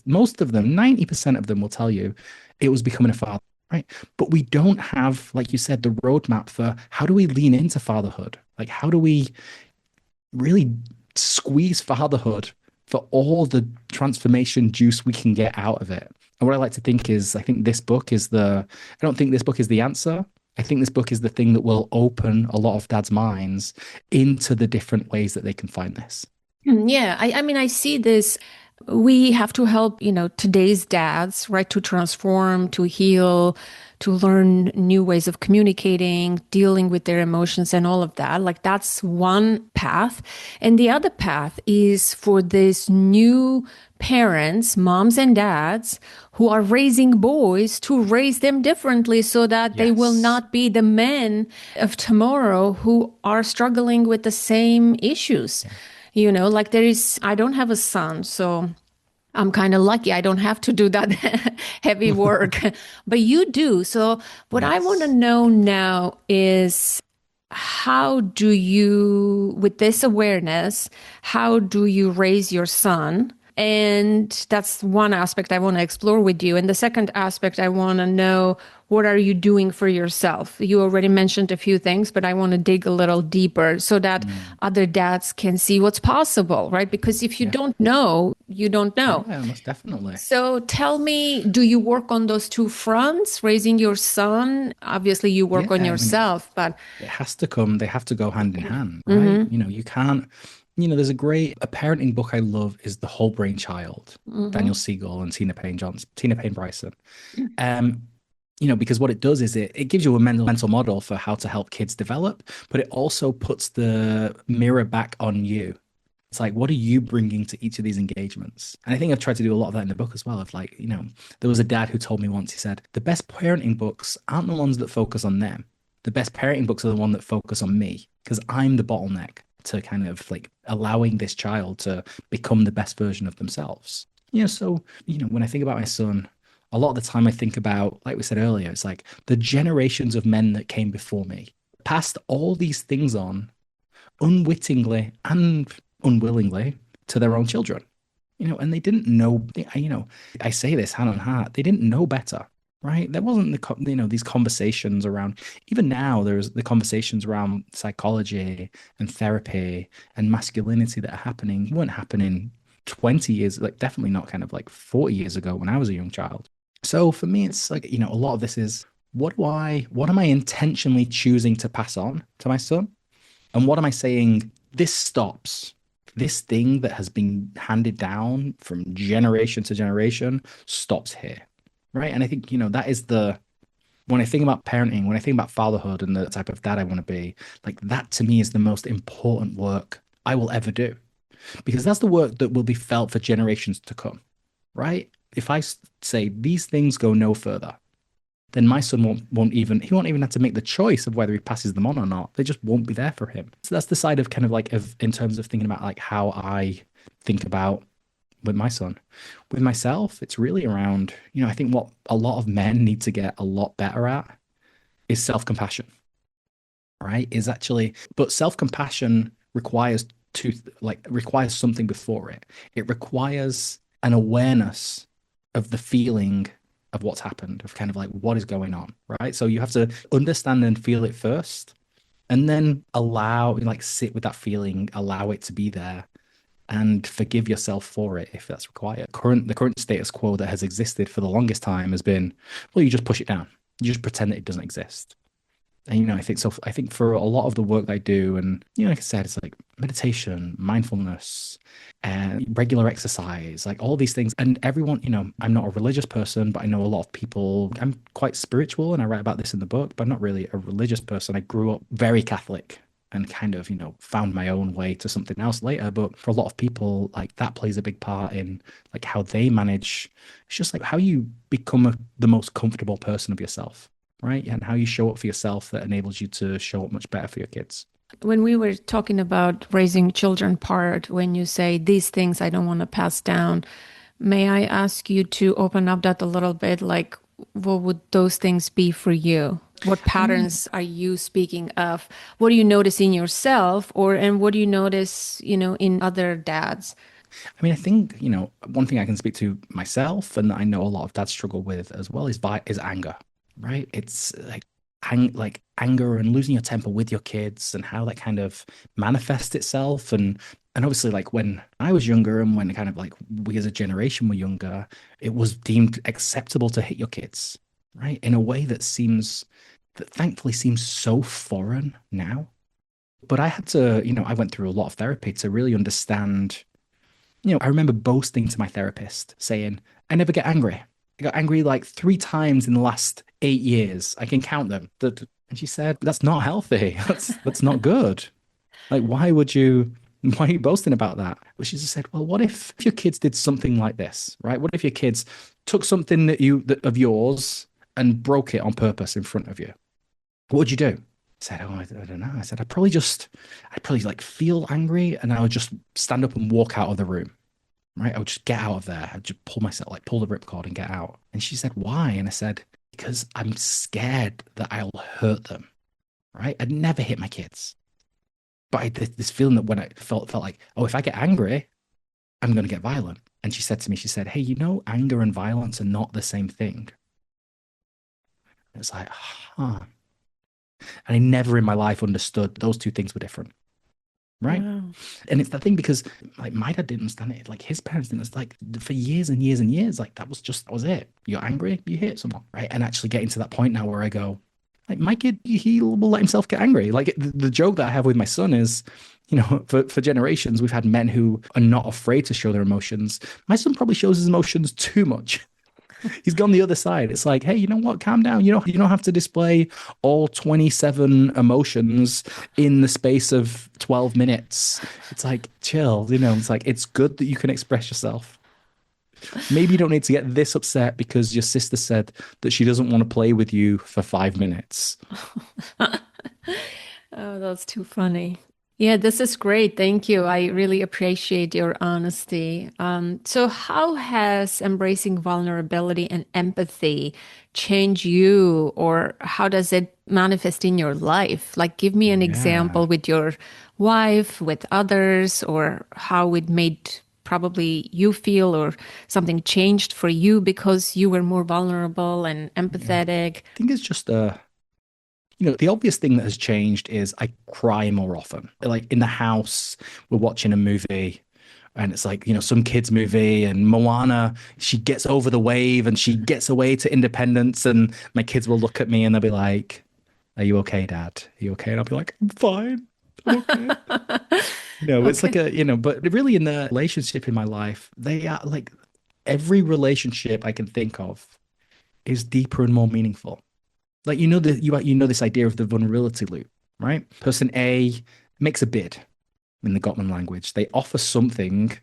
most of them, 90% of them will tell you it was becoming a father. Right. But we don't have, like you said, the roadmap for how do we lean into fatherhood? Like, how do we really squeeze fatherhood for all the transformation juice we can get out of it? And what I like to think is, I think this book is I don't think this book is the answer. I think this book is the thing that will open a lot of dads' minds into the different ways that they can find this. Yeah, I mean, I see this. We have to help, today's dads, right, to transform, to heal, to learn new ways of communicating, dealing with their emotions and all of that. Like that's one path. And the other path is for these new parents, moms and dads, who are raising boys to raise them differently so that they will Yes. not be the men of tomorrow who are struggling with the same issues. Yeah. Like I don't have a son, so I'm kind of lucky. I don't have to do that heavy work, but you do. So, what I want to Yes. know now is how do you, with this awareness, how do you raise your son? And that's one aspect I want to explore with you. And the second aspect, I want to know what are you doing for yourself? You already mentioned a few things, but I want to dig a little deeper so that Mm. other dads can see what's possible, right? Because if you Yeah. don't know, you don't know. Yeah, most definitely. So tell me, do you work on those two fronts, raising your son? Obviously, you Yeah, work on I mean, yourself, but it has to come, they have to go hand in hand, right? mm-hmm, You can't, there's a parenting book I love is The Whole Brain Child, mm-hmm, Daniel Siegel and Tina Payne Bryson. Um, because what it does is it gives you a mental model for how to help kids develop, but it also puts the mirror back on you. It's like, what are you bringing to each of these engagements? And I think I've tried to do a lot of that in the book as well. Of like, there was a dad who told me once, he said, the best parenting books aren't the ones that focus on them. The best parenting books are the one that focus on me because I'm the bottleneck to kind of like allowing this child to become the best version of themselves. So, when I think about my son, a lot of the time I think about, like we said earlier, it's like the generations of men that came before me passed all these things on unwittingly and unwillingly to their own children. And they didn't know, I say this hand on heart, they didn't know better, right? There wasn't these conversations around, even now, there's the conversations around psychology and therapy and masculinity that are happening, weren't happening 20 years, like definitely not kind of like 40 years ago when I was a young child. So for me, it's like, a lot of this is what am I intentionally choosing to pass on to my son? And what am I saying? This stops. This thing that has been handed down from generation to generation stops here. Right. And I think, that is when I think about parenting, when I think about fatherhood and the type of dad I want to be, like that to me is the most important work I will ever do because that's the work that will be felt for generations to come. Right. If I say these things go no further, then my son won't even have to make the choice of whether he passes them on or not. They just won't be there for him. So that's the side of kind of like in terms of thinking about like how I think about with my son. With myself, it's really around, I think what a lot of men need to get a lot better at is self-compassion, right? But self-compassion requires something before it. It requires an awareness of the feeling of what's happened, of kind of like what is going on, right? So you have to understand and feel it first, and then sit with that feeling, allow it to be there, and forgive yourself for it if that's required. The current status quo that has existed for the longest time has been, well, you just push it down. You just pretend that it doesn't exist. And I think so. I think for a lot of the work I do, and like I said, it's like meditation, mindfulness, and regular exercise, like all these things. And everyone, I'm not a religious person, but I know a lot of people. I'm quite spiritual, and I write about this in the book. But I'm not really a religious person. I grew up very Catholic, and kind of, found my own way to something else later. But for a lot of people, like that plays a big part in like how they manage. It's just like how you become the most comfortable person of yourself, right? And how you show up for yourself that enables you to show up much better for your kids. When we were talking about raising children part, when you say these things I don't want to pass down, may I ask you to open up that a little bit? Like, what would those things be for you? What I mean, patterns are you speaking of? What do you notice in yourself, and what do you notice, in other dads? I think, one thing I can speak to myself and that I know a lot of dads struggle with as well is anger, right? It's like anger and losing your temper with your kids and how that kind of manifests itself. And obviously like when I was younger and when kind of like we as a generation were younger, it was deemed acceptable to hit your kids, right? In a way that thankfully seems so foreign now. But I had to, I went through a lot of therapy to really understand. I remember boasting to my therapist saying, I never get angry. I got angry like 3 times in the last 8 years. I can count them. And she said, that's not healthy. That's not good. Like, why are you boasting about that? But she just said, well, what if your kids did something like this, right? What if your kids took something of yours and broke it on purpose in front of you? What would you do? I said, oh, I don't know. I said, I'd probably like feel angry and I would just stand up and walk out of the room. Right. I would just get out of there. I'd just pull the ripcord and get out. And she said, why? And I said, because I'm scared that I'll hurt them. Right. I'd never hit my kids. But I had this feeling that when I felt like, oh, if I get angry, I'm going to get violent. And she said to me, hey, anger and violence are not the same thing. It's like, huh. And I never in my life understood those two things were different. Right. Wow. And it's that thing because like my dad didn't understand it. Like his parents didn't understand, like for years and years and years, like that was it. You're angry, you hit someone. Right. And actually getting to that point now where I go, like my kid, he will let himself get angry. Like the joke that I have with my son is, for generations, we've had men who are not afraid to show their emotions. My son probably shows his emotions too much. He's gone the other side. It's like, hey, you know what? Calm down. You don't have to display all 27 emotions in the space of 12 minutes. It's like, chill. It's like, it's good that you can express yourself. Maybe you don't need to get this upset because your sister said that she doesn't want to play with you for 5 minutes. Oh, that's too funny. Yeah, this is great. Thank you. I really appreciate your honesty. So, how has embracing vulnerability and empathy changed you, or how does it manifest in your life? Like, give me an Yeah. example with your wife, with others, or how it made probably you feel, or something changed for you because you were more vulnerable and Yeah. empathetic. I think it's just the obvious thing that has changed is I cry more often. Like in the house, we're watching a movie and it's like, some kids movie and Moana, she gets over the wave and she gets away to independence. And my kids will look at me and they'll be like, are you okay, Dad? Are you okay? And I'll be like, I'm fine. I'm okay. It's like Okay. but really in the relationship in my life, they are like every relationship I can think of is deeper and more meaningful. Like you know this idea of the vulnerability loop, right? Person A makes a bid in the Gottman language. They offer something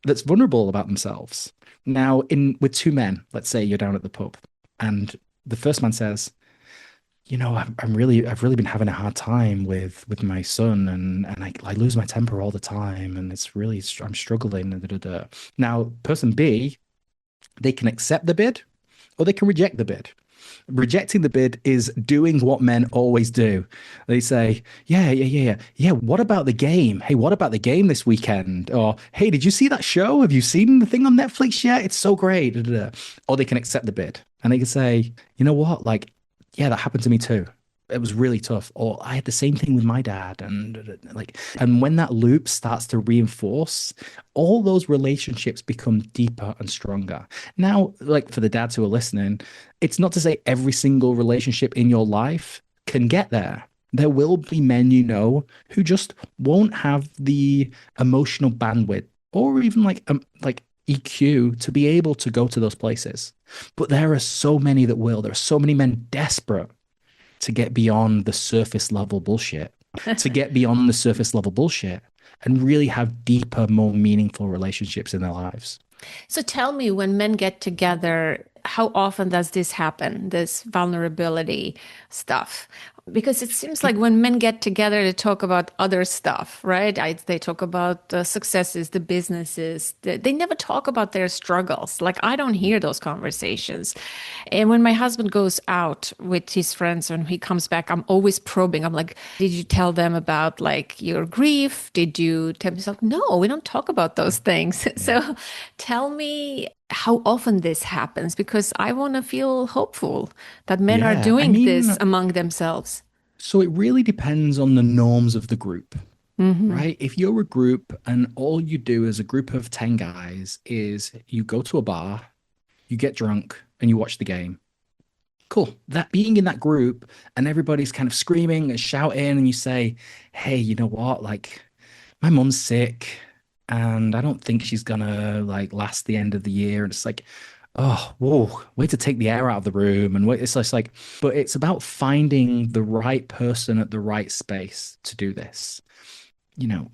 that's vulnerable about themselves. Now, in with two men, let's say you're down at the pub, and the first man says, I've really been having a hard time with my son, and I lose my temper all the time, and it's really I'm struggling. And da, da, da. Now, person B, they can accept the bid or they can reject the bid. Rejecting the bid is doing what men always do. They say, yeah, yeah, yeah, yeah. Yeah, what about the game? Hey, what about the game this weekend? Or, hey, did you see that show? Have you seen the thing on Netflix yet? It's so great. Da, da, da. Or they can accept the bid and they can say, you know what? Like, yeah, that happened to me too. It was really tough. Or I had the same thing with my dad. And when that loop starts to reinforce, all those relationships become deeper and stronger. Now, like for the dads who are listening, it's not to say every single relationship in your life can get there. There will be men who just won't have the emotional bandwidth or even like EQ to be able to go to those places. But there are so many that will. There are so many men desperate to get beyond the surface level bullshit. to get beyond the surface level bullshit and really have deeper, more meaningful relationships in their lives. So tell me, when men get together, how often does this happen, this vulnerability stuff? Because it seems like when men get together, they talk about other stuff, right? They talk about the successes, the businesses. They never talk about their struggles. Like, I don't hear those conversations. And when my husband goes out with his friends and he comes back, I'm always probing. I'm like, did you tell them about like your grief? Did you tell me something? No, we don't talk about those things. Yeah. So tell me how often this happens, because I want to feel hopeful that men are Yeah. I doing this mean, among themselves. so it really depends on the norms of the group, Hmm. right? If you're a group and all you do as a group of 10 guys is you go to a bar, you get drunk, and you watch the game. Cool. That being in that group and everybody's kind of screaming and shouting, and you say, hey, you know what? Like, my mom's sick and I don't think she's gonna like last the end of the year. And it's like, oh, whoa, way to take the air out of the room. And it's just like, but it's about finding the right person at the right space to do this.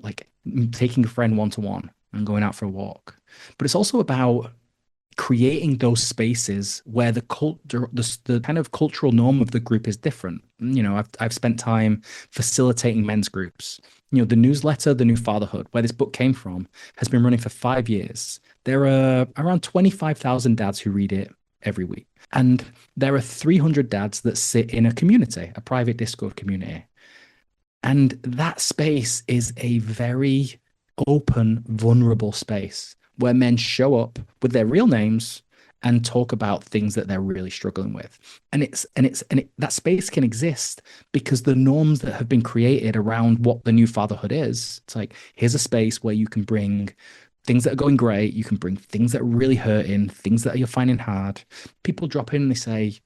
Like taking a friend one to one and going out for a walk. But it's also about creating those spaces where the culture, the kind of cultural norm of the group is different. I've spent time facilitating men's groups. The newsletter, The New Fatherhood, where this book came from, has been running for 5 years. There are around 25,000 dads who read it every week. And there are 300 dads that sit in a community, a private Discord community. And that space is a very open, vulnerable space where men show up with their real names and talk about things that they're really struggling with. That space can exist because the norms that have been created around what the new fatherhood is. It's like, here's a space where you can bring things that are going great, you can bring things that are really hurting, things that you're finding hard. People drop in and they say,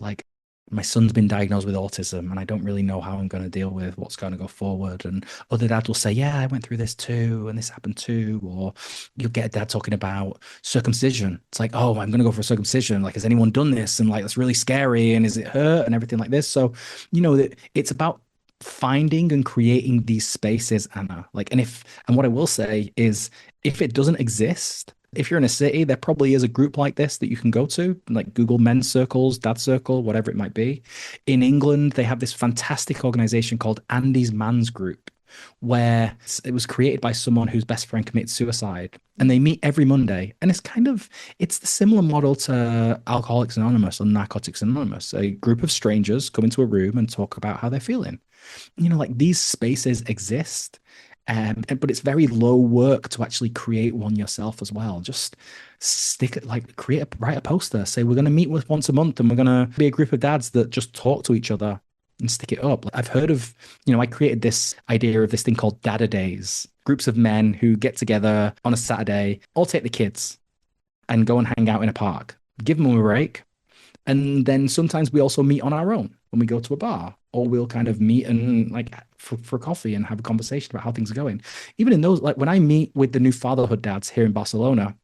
like, my son's been diagnosed with autism and I don't really know how I'm going to deal with what's going to go forward. And other dads will say, yeah, I went through this too, and this happened too. Or you'll get a dad talking about circumcision. It's like, oh, I'm going to go for a circumcision. Like, has anyone done this? And like, it's really scary. And is it hurt? And everything like this. So, it's about finding and creating these spaces, Anna. And what I will say is, if it doesn't exist, if you're in a city, there probably is a group like this that you can go to, like Google Men's Circles, Dad Circle, whatever it might be. In England, they have this fantastic organization called Andy's Man's Group, where it was created by someone whose best friend committed suicide. And they meet every Monday. And it's the similar model to Alcoholics Anonymous or Narcotics Anonymous. A group of strangers come into a room and talk about how they're feeling. Like, these spaces exist. But it's very low work to actually create one yourself as well. Just stick it, like write a poster, say we're going to meet with once a month and we're going to be a group of dads that just talk to each other and stick it up. I've heard of, I created this idea of this thing called Dada Days, groups of men who get together on a Saturday, all take the kids and go and hang out in a park, give them a break. And then sometimes we also meet on our own when we go to a bar, or we'll kind of meet and like for coffee and have a conversation about how things are going. Even in those, like when I meet with the new fatherhood dads here in Barcelona,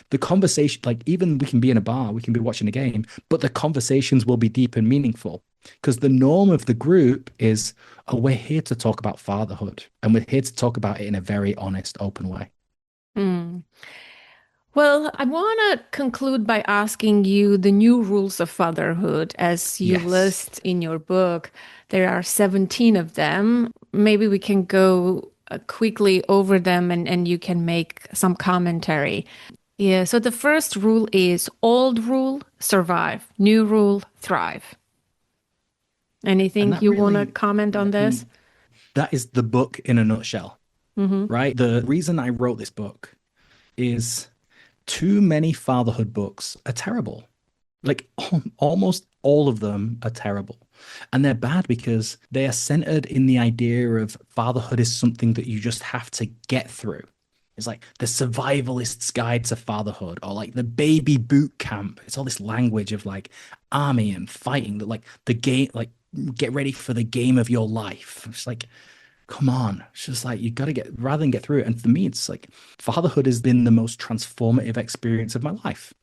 the conversation, like even we can be in a bar, we can be watching a game, but the conversations will be deep and meaningful because the norm of the group is, oh, we're here to talk about fatherhood and we're here to talk about it in a very honest, open way. Mm. Well, I want to conclude by asking you the new rules of fatherhood as you Yes. list in your book. There are 17 of them. Maybe we can go quickly over them and you can make some commentary. Yeah, so the first rule is old rule, survive. New rule, thrive. And Anything that you want to really, comment on I this? mean, that is the book in a nutshell, Hmm. right? The reason I wrote this book is too many fatherhood books are terrible. Like almost all of them are terrible. And they're bad because they are centered in the idea of fatherhood is something that you just have to get through. It's like the survivalist's guide to fatherhood or like the baby boot camp. It's all this language of like army and fighting that like the game, like get ready for the game of your life. It's like, come on. It's just like you got to get rather than get through it. And for me, it's like fatherhood has been the most transformative experience of my life.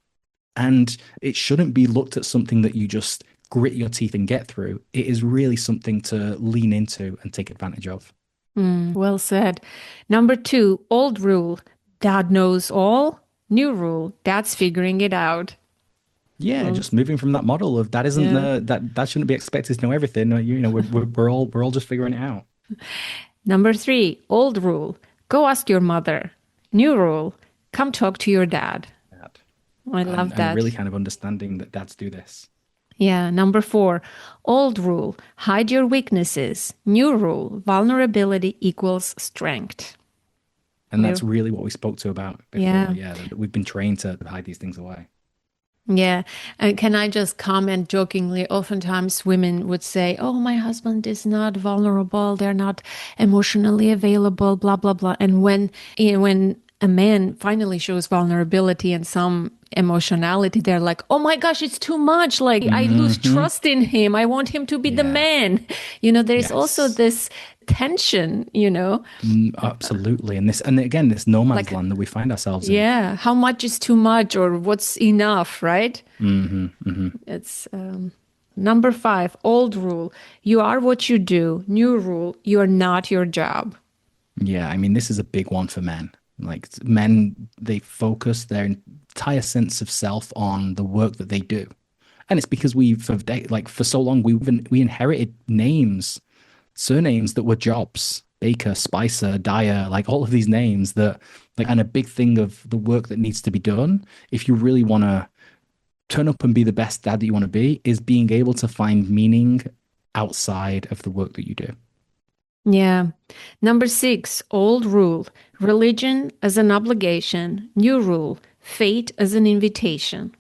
And it shouldn't be looked at something that you just grit your teeth and get through, it is really something to lean into and take advantage of. Well said. Number 2, old rule. Dad knows all. New rule. Dad's figuring it out. Yeah, Well, just moving from that model of that isn't yeah. that shouldn't be expected to know everything. We're all just figuring it out. Number 3, old rule. Go ask your mother. New rule. Come talk to your dad. That. I And love and that. really kind of understanding that dads do this. Yeah. Number 4, old rule. Hide your weaknesses. New rule. Vulnerability equals strength. And We- that's really what we spoke to about before. Yeah. Yeah, that we've been trained to hide these things away. Yeah. And can I just comment jokingly? Oftentimes women would say, oh, my husband is not vulnerable. They're not emotionally available, blah, blah, blah. And when a man finally shows vulnerability and some emotionality, they're like, oh my gosh, it's too much. Like I lose Hmm. trust in him. I want him to be the Yeah. man. There's also Yes. this tension, Absolutely. And again, this no man's like, land that we find ourselves in. yeah, how much is too much or what's enough, right? Hmm. It's number 5, old rule. You are what you do. New rule. You are not your job. Yeah, I mean, this is a big one for men. Like men, they focus their entire sense of self on the work that they do. And it's because for so long, we inherited names, surnames that were jobs. Baker, Spicer, Dyer, like all of these names that like, and a big thing of the work that needs to be done. If you really want to turn up and be the best dad that you want to be, is being able to find meaning outside of the work that you do. Yeah. Number 6, old rule. Religion as an obligation. New rule. Fate as an invitation.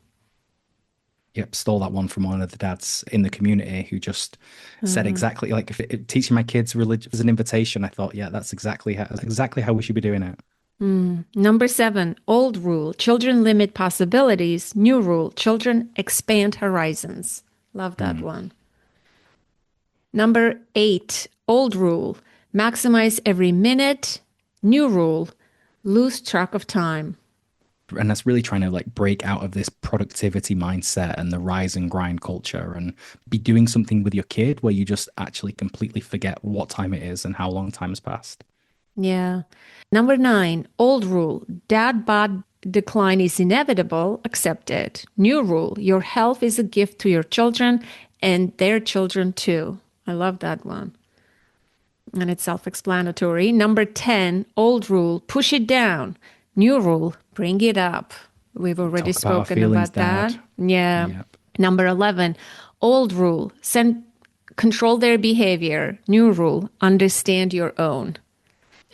Yep, stole that one from one of the dads in the community who just said exactly like if teaching my kids religion as an invitation. I thought, yeah, that's exactly how we should be doing it. Number 7, old rule. Children limit possibilities. New rule. Children expand horizons. Love that one. Number 8, old rule. Maximize every minute. New rule. Lose track of time. And that's really trying to like break out of this productivity mindset and the rise and grind culture and be doing something with your kid where you just actually completely forget what time it is and how long time has passed. Yeah. Number 9, old rule. Dad bod decline is inevitable. Accept it. New rule. Your health is a gift to your children and their children too. I love that one. And it's self-explanatory. Number 10, old rule. Push it down. New rule. Bring it up. We've already Talk about our spoken feelings, about that. Dad. Yeah. Yep. Number 11, old rule. Control their behavior. New rule. Understand your own.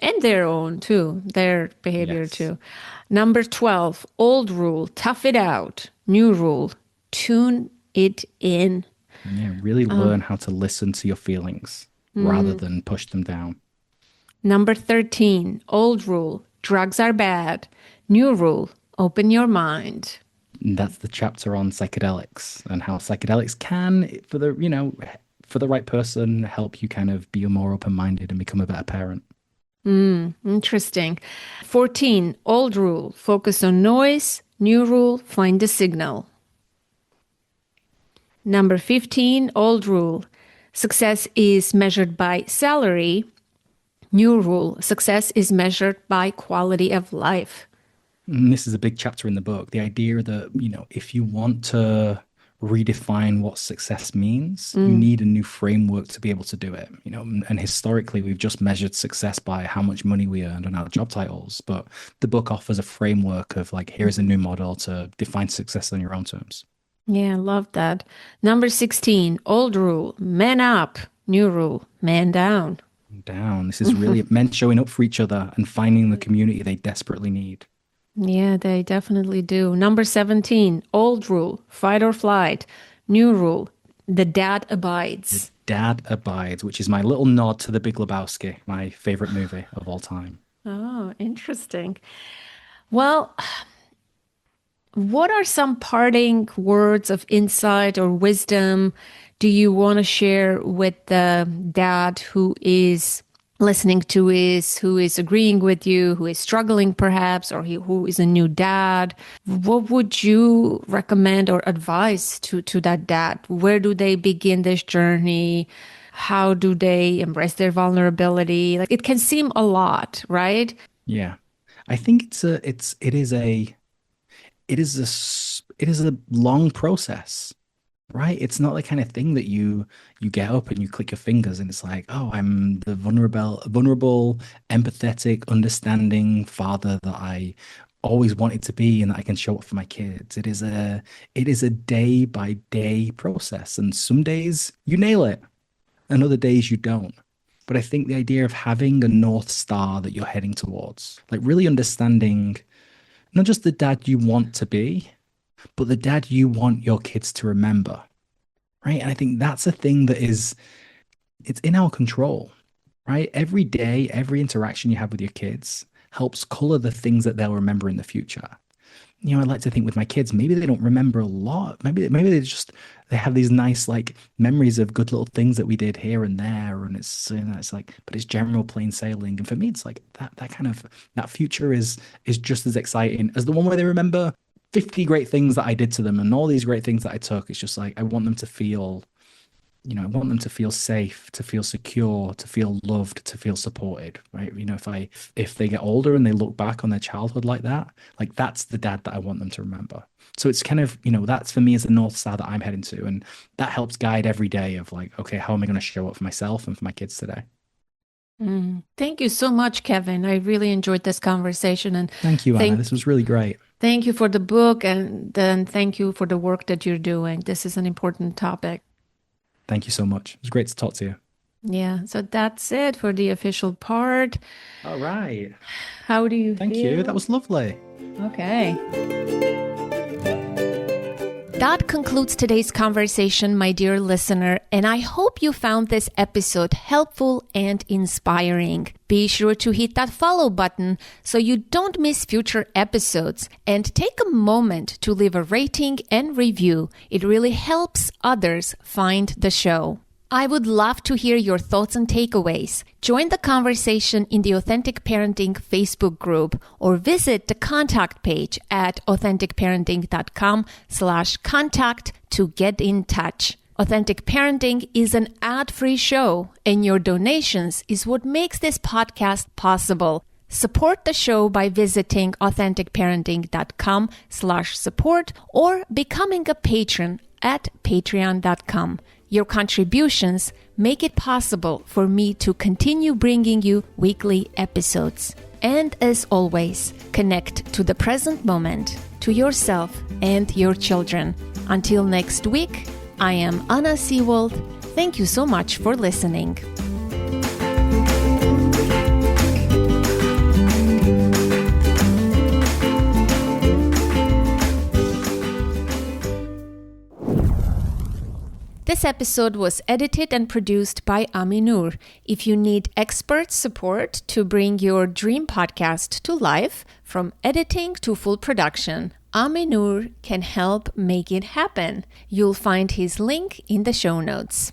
And their own too, their behavior Yes. too. Number 12, old rule, tough it out. New rule, tune it in. Yeah, really learn how to listen to your feelings rather than push them down. Number 13, old rule, drugs are bad. New rule, open your mind. And that's the chapter on psychedelics and how psychedelics can, for the right person, help you kind of be more open-minded and become a better parent. Interesting. 14, old rule, focus on noise. New rule, find the signal. Number 15, old rule, success is measured by salary. New rule, success is measured by quality of life. And this is a big chapter in the book. The idea that, if you want to redefine what success means, you need a new framework to be able to do it. And historically, we've just measured success by how much money we earned on our job titles. But the book offers a framework of like, here's a new model to define success on your own terms. Yeah, love that. Number 16, old rule, man up. New rule, man down. Down. This is really men showing up for each other and finding the community they desperately need. Yeah, they definitely do. Number 17, old rule, fight or flight. New rule, the dad abides. Dad Abides, which is my little nod to The Big Lebowski, my favorite movie of all time. Oh, interesting. Well, what are some parting words of insight or wisdom do you want to share with the dad who is listening to is who is agreeing with you, who is struggling perhaps, or who is a new dad, what would you recommend or advise to that dad? Where do they begin this journey? How do they embrace their vulnerability? Like, it can seem a lot, right? Yeah. I think it is a long process, right? It's not the kind of thing that you get up and you click your fingers and it's like, oh, I'm the vulnerable, empathetic, understanding father that I always wanted to be and that I can show up for my kids. It is a day by day process, and some days you nail it and other days you don't. But I think the idea of having a North Star that you're heading towards, like really understanding not just the dad you want to be, but the dad you want your kids to remember, right? And I think that's a thing it's in our control, right? Every day, every interaction you have with your kids helps color the things that they'll remember in the future. I like to think with my kids, maybe they don't remember a lot. Maybe they have these nice like memories of good little things that we did here and there, and it's like, but it's general plain sailing. And for me, it's like that future is just as exciting as the one where they remember 50 great things that I did to them and all these great things that I took. It's just like I want them to feel safe, to feel secure, to feel loved, to feel supported, right? If they get older and they look back on their childhood like that, like that's the dad that I want them to remember. So it's kind of, that's for me as the North Star that I'm heading to. And that helps guide every day of like, okay, how am I going to show up for myself and for my kids today? Thank you so much, Kevin. I really enjoyed this conversation. And thank you, Anna. This was really great. Thank you for the book, and then thank you for the work that you're doing. This is an important topic. Thank you so much. It was great to talk to you. Yeah, so that's it for the official part. All right. How do you feel? Thank you. That was lovely. Okay. That concludes today's conversation, my dear listener, and I hope you found this episode helpful and inspiring. Be sure to hit that follow button so you don't miss future episodes, and take a moment to leave a rating and review. It really helps others find the show. I would love to hear your thoughts and takeaways. Join the conversation in the Authentic Parenting Facebook group or visit the contact page at authenticparenting.com/contact to get in touch. Authentic Parenting is an ad-free show, and your donations is what makes this podcast possible. Support the show by visiting authenticparenting.com/support or becoming a patron at patreon.com. Your contributions make it possible for me to continue bringing you weekly episodes. And as always, connect to the present moment, to yourself and your children. Until next week, I am Anna Seewald. Thank you so much for listening. This episode was edited and produced by Ami Noor. If you need expert support to bring your dream podcast to life, from editing to full production, Ami Noor can help make it happen. You'll find his link in the show notes.